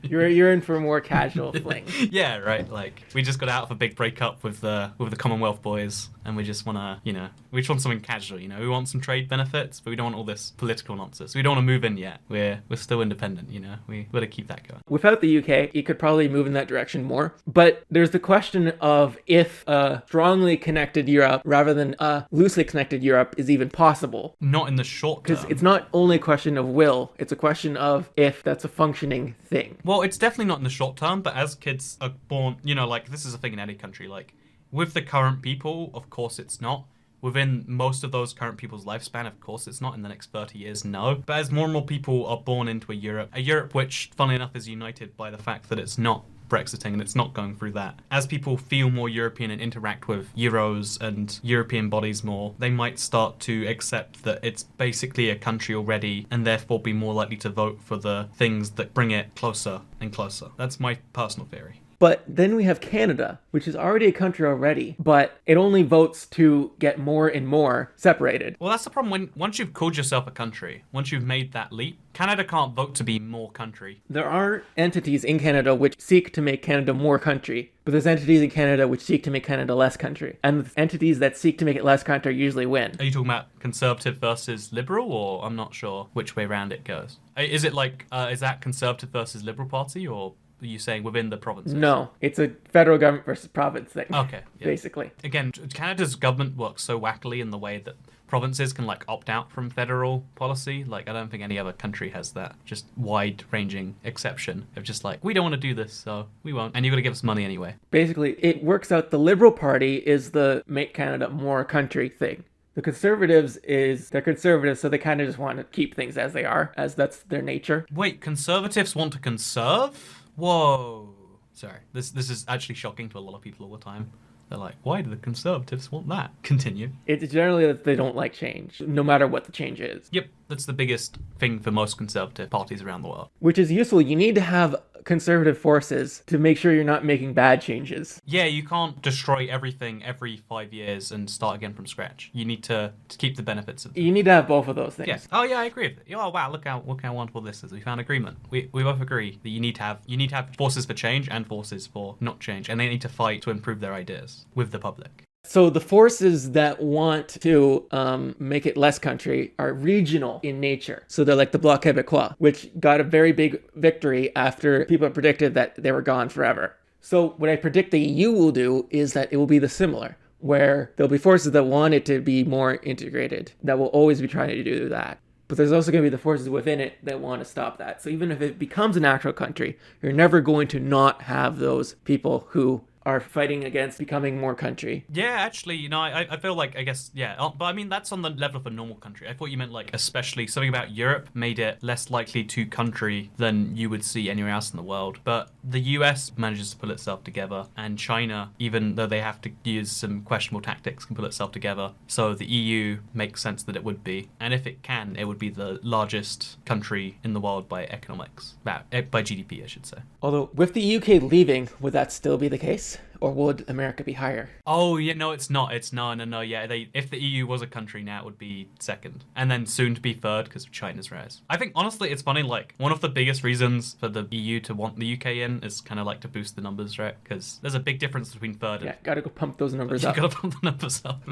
you're in for a more casual fling. Yeah, right. Like, we just got out of a big breakup with the Commonwealth boys, and we just want to, you know, we just want something casual, you know. We want some trade benefits, but we don't want all this political nonsense. We don't want to move in yet. We're still independent, you know. We got to keep that going. Without the UK, it could probably move in that direction more. But there's the question of if a strongly connected Europe rather than a loosely connected Europe is even possible. Not in the short term. Because it's not only a question of will, it's a question of if that's a functioning thing. Well, it's definitely not in the short term, but as kids are born, you know, like, this is a thing in any country. Like, with the current people, of course it's not. Within most of those current people's lifespan, of course it's not. In the next 30 years, no. But as more and more people are born into a Europe which, funnily enough, is united by the fact that it's not Brexiting and it's not going through that. As people feel more European and interact with Euros and European bodies more, they might start to accept that it's basically a country already and therefore be more likely to vote for the things that bring it closer and closer. That's my personal theory. But then we have Canada, which is already a country already, but it only votes to get more and more separated. Well, that's the problem. Once you've called yourself a country, once you've made that leap, Canada can't vote to be more country. There are entities in Canada which seek to make Canada more country, but there's entities in Canada which seek to make Canada less country. And the entities that seek to make it less country usually win. Are you talking about conservative versus liberal, or I'm not sure which way around it goes? Is it like, is that conservative versus liberal party, or are you saying within the provinces? No, it's a federal government versus province thing. Okay. Yeah. Basically. Again, Canada's government works so wackily in the way that provinces can like opt out from federal policy. Like, I don't think any other country has that just wide-ranging exception of just like, we don't want to do this, so we won't. And you're going to give us money anyway. Basically, it works out the Liberal Party is the make Canada more country thing. The Conservatives they're conservatives, so they kind of just want to keep things as they are, as that's their nature. Wait, Conservatives want to conserve? Whoa. Sorry. This is actually shocking to a lot of people all the time. They're like, why do the Conservatives want that? Continue. It's generally that they don't like change, no matter what the change is. Yep, that's the biggest thing for most conservative parties around the world. Which is useful. You need to have conservative forces to make sure you're not making bad changes. Yeah, you can't destroy everything every 5 years and start again from scratch. You need to keep the benefits of them. You need to have both of those things. Yeah. Oh yeah, I agree with it. Oh wow, look how wonderful this is. We found agreement. We both agree that you need to have forces for change and forces for not change, and they need to fight to improve their ideas with the public. So the forces that want to make it less country are regional in nature. So they're like the Bloc Québécois, which got a very big victory after people predicted that they were gone forever. So what I predict the EU will do is that it will be the similar, where there'll be forces that want it to be more integrated, that will always be trying to do that. But there's also going to be the forces within it that want to stop that. So even if it becomes an actual country, you're never going to not have those people who are fighting against becoming more country. Yeah, actually, you know, I feel like, I guess, yeah, but I mean, that's on the level of a normal country. I thought you meant, like, especially something about Europe made it less likely to country than you would see anywhere else in the world. But the US manages to pull itself together, and China, even though they have to use some questionable tactics, can pull itself together. So the EU makes sense that it would be. And if it can, it would be the largest country in the world by economics. By GDP, I should say. Although, with the UK leaving, would that still be the case? or would America be higher? Oh, yeah, no, it's not. It's no. Yeah, if the EU was a country now, it would be second. And then soon to be third because of China's rise. I think, honestly, it's funny, like, one of the biggest reasons for the EU to want the UK in is kind of like to boost the numbers, right? Because there's a big difference between third and... Yeah, gotta go pump those numbers up. You gotta pump the numbers up.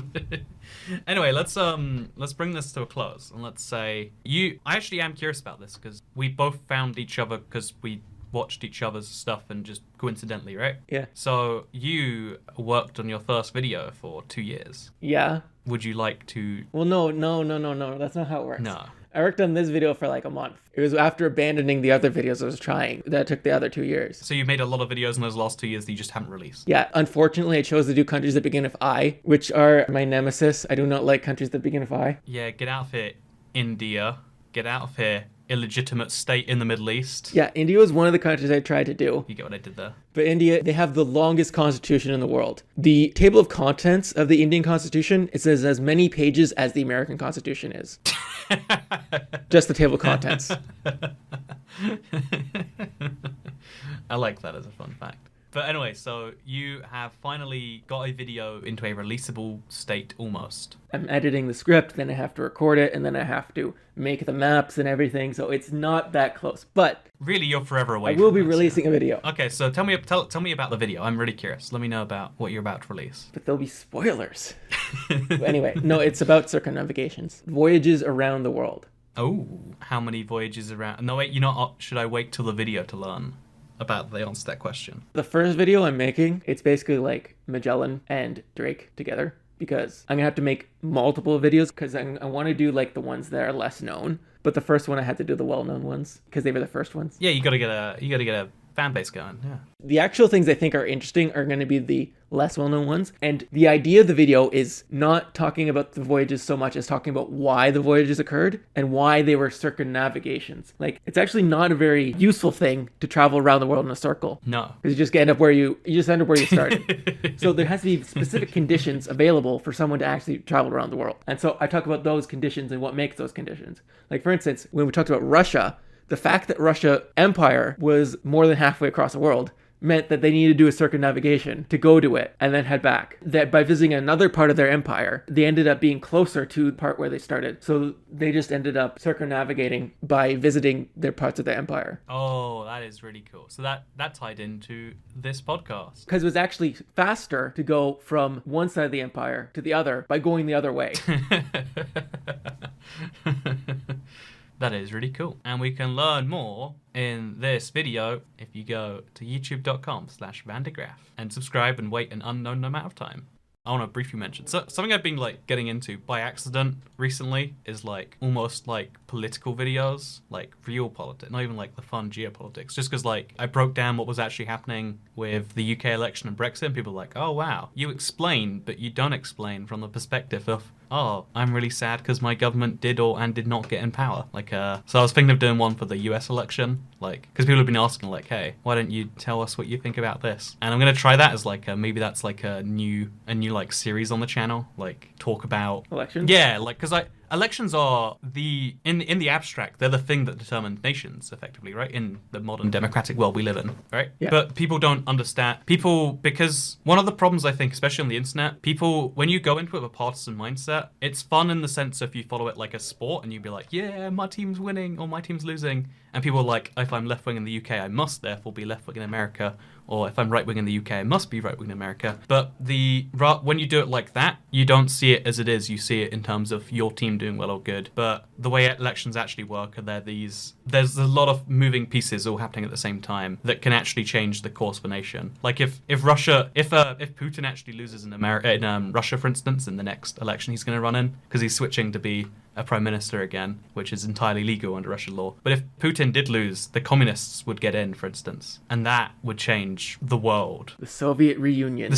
Anyway, let's bring this to a close. And let's say, I actually am curious about this because we both found each other because we watched each other's stuff and just coincidentally, right? Yeah. So you worked on your first video for 2 years. Yeah. Would you like to... Well, no. That's not how it works. No. I worked on this video for like a month. It was after abandoning the other videos I was trying that took the other 2 years. So you made a lot of videos in those last 2 years that you just haven't released. Yeah, unfortunately, I chose to do countries that begin with I, which are my nemesis. I do not like countries that begin with I. Yeah, get out of here, India. Get out of here, illegitimate state in the Middle East. Yeah, India was one of the countries I tried to do. You get what I did there. But India, they have the longest constitution in the world. The table of contents of the Indian constitution, it says as many pages as the American constitution is. Just the table of contents. I like that as a fun fact. But anyway, so you have finally got a video into a releasable state almost. I'm editing the script, then I have to record it, and then I have to make the maps and everything, so it's not that close. But really, you're forever away. I will be releasing a video. Okay, so tell me about the video. I'm really curious. Let me know about what you're about to release. But there'll be spoilers. Anyway, no, it's about circumnavigations. Voyages around the world. Oh, how many voyages around? No, wait, should I wait till the video to learn about the answer to that question? The first video I'm making, it's basically like Magellan and Drake together, because I'm gonna have to make multiple videos because I want to do like the ones that are less known. But the first one I had to do the well-known ones because they were the first ones. Yeah, you gotta get a fan base going. Yeah. The actual things I think are interesting are going to be the less well-known ones. And the idea of the video is not talking about the voyages so much as talking about why the voyages occurred and why they were circumnavigations. Like, it's actually not a very useful thing to travel around the world in a circle. No. Because you just end up where you started. So there has to be specific conditions available for someone to actually travel around the world. And so I talk about those conditions and what makes those conditions. Like, for instance, when we talked about Russia, the fact that Russia Empire was more than halfway across the world meant that they needed to do a circumnavigation to go to it and then head back. That by visiting another part of their empire, they ended up being closer to the part where they started. So they just ended up circumnavigating by visiting their parts of the empire. Oh, that is really cool. So that tied into this podcast. Because it was actually faster to go from one side of the empire to the other by going the other way. That is really cool. And we can learn more in this video if you go to youtube.com/vandegraph and subscribe and wait an unknown amount of time. I want to briefly mention something I've been like getting into by accident recently is like almost like political videos, like real politics, not even like the fun geopolitics, just because like I broke down what was actually happening with the UK election and Brexit, and people were like, oh wow, you explain, but you don't explain from the perspective of, oh, I'm really sad because my government did not get in power. Like, so I was thinking of doing one for the US election, like, because people have been asking like, hey, why don't you tell us what you think about this? And I'm gonna try that as like maybe that's like a new like series on the channel, like talk about elections. Yeah, like because elections are in the abstract, they're the thing that determine nations, effectively, right? In the modern democratic world we live in, right? Yeah. But people don't understand. Because one of the problems, I think, especially on the internet, when you go into it with a partisan mindset, it's fun in the sense if you follow it like a sport and you'd be like, yeah, my team's winning or my team's losing. And people are like, if I'm left-wing in the UK, I must therefore be left-wing in America. Or if I'm right-wing in the UK, I must be right-wing in America. But when you do it like that, you don't see it as it is. You see it in terms of your team doing well or good. But the way elections actually work are there's a lot of moving pieces all happening at the same time that can actually change the course of a nation. Like if Putin actually loses in Russia, for instance, in the next election he's going to run in, because he's switching to be a prime minister again, which is entirely legal under Russian law. But if Putin did lose, the communists would get in, for instance, and that would change the world. The Soviet reunion.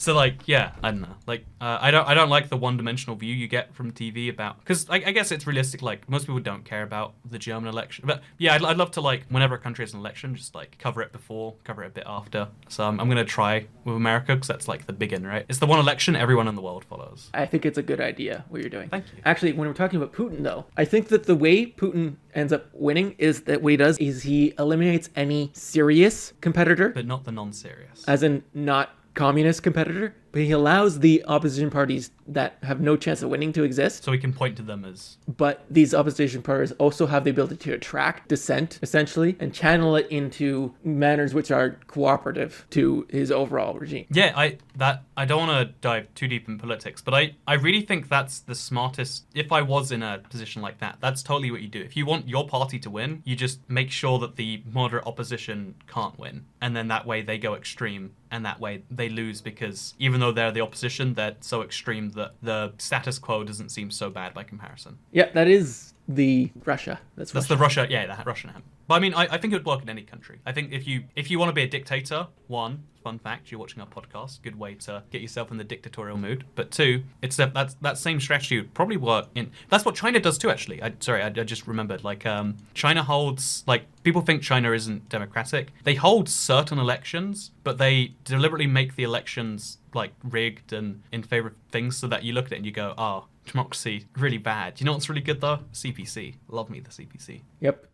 So like, yeah, I don't know. Like, I don't like the one-dimensional view you get from TV about, because I guess it's realistic. Like, most people don't care about the German election, but yeah, I'd love to, like, whenever a country has an election, just like cover it before, cover it a bit after. So I'm gonna try with America because that's like the big one, right? It's the one election everyone in the world follows. I think it's a good idea what you're doing. Thank you. Actually, when we're talking about Putin, though, I think that the way Putin ends up winning is that what he does is he eliminates any serious competitor, But not the non-serious. as in not communist competitor, but he allows the opposition parties that have no chance of winning to exist. So we can point to them as... But these opposition parties also have the ability to attract dissent, essentially, and channel it into manners which are cooperative to his overall regime. Yeah, I don't want to dive too deep in politics, but I really think that's the smartest. If I was in a position like that, that's totally what you do. If you want your party to win, you just make sure that the moderate opposition can't win. And then that way they go extreme, and that way they lose, because even though they're the opposition, they're so extreme that the status quo doesn't seem so bad by comparison. Yeah, that is the Russia. That's the Russia, yeah, the Russian hand. But I mean, I think it would work in any country. I think if you want to be a dictator, one, fun fact, you're watching our podcast, good way to get yourself in the dictatorial mood. But two, it's that same strategy would probably work in. That's what China does too, actually. I just remembered. Like, China holds, like, people think China isn't democratic. They hold certain elections, but they deliberately make the elections like rigged and in favor of things, so that you look at it and you go, oh, democracy really bad. You know what's really good though? CPC. Love me the CPC. Yep.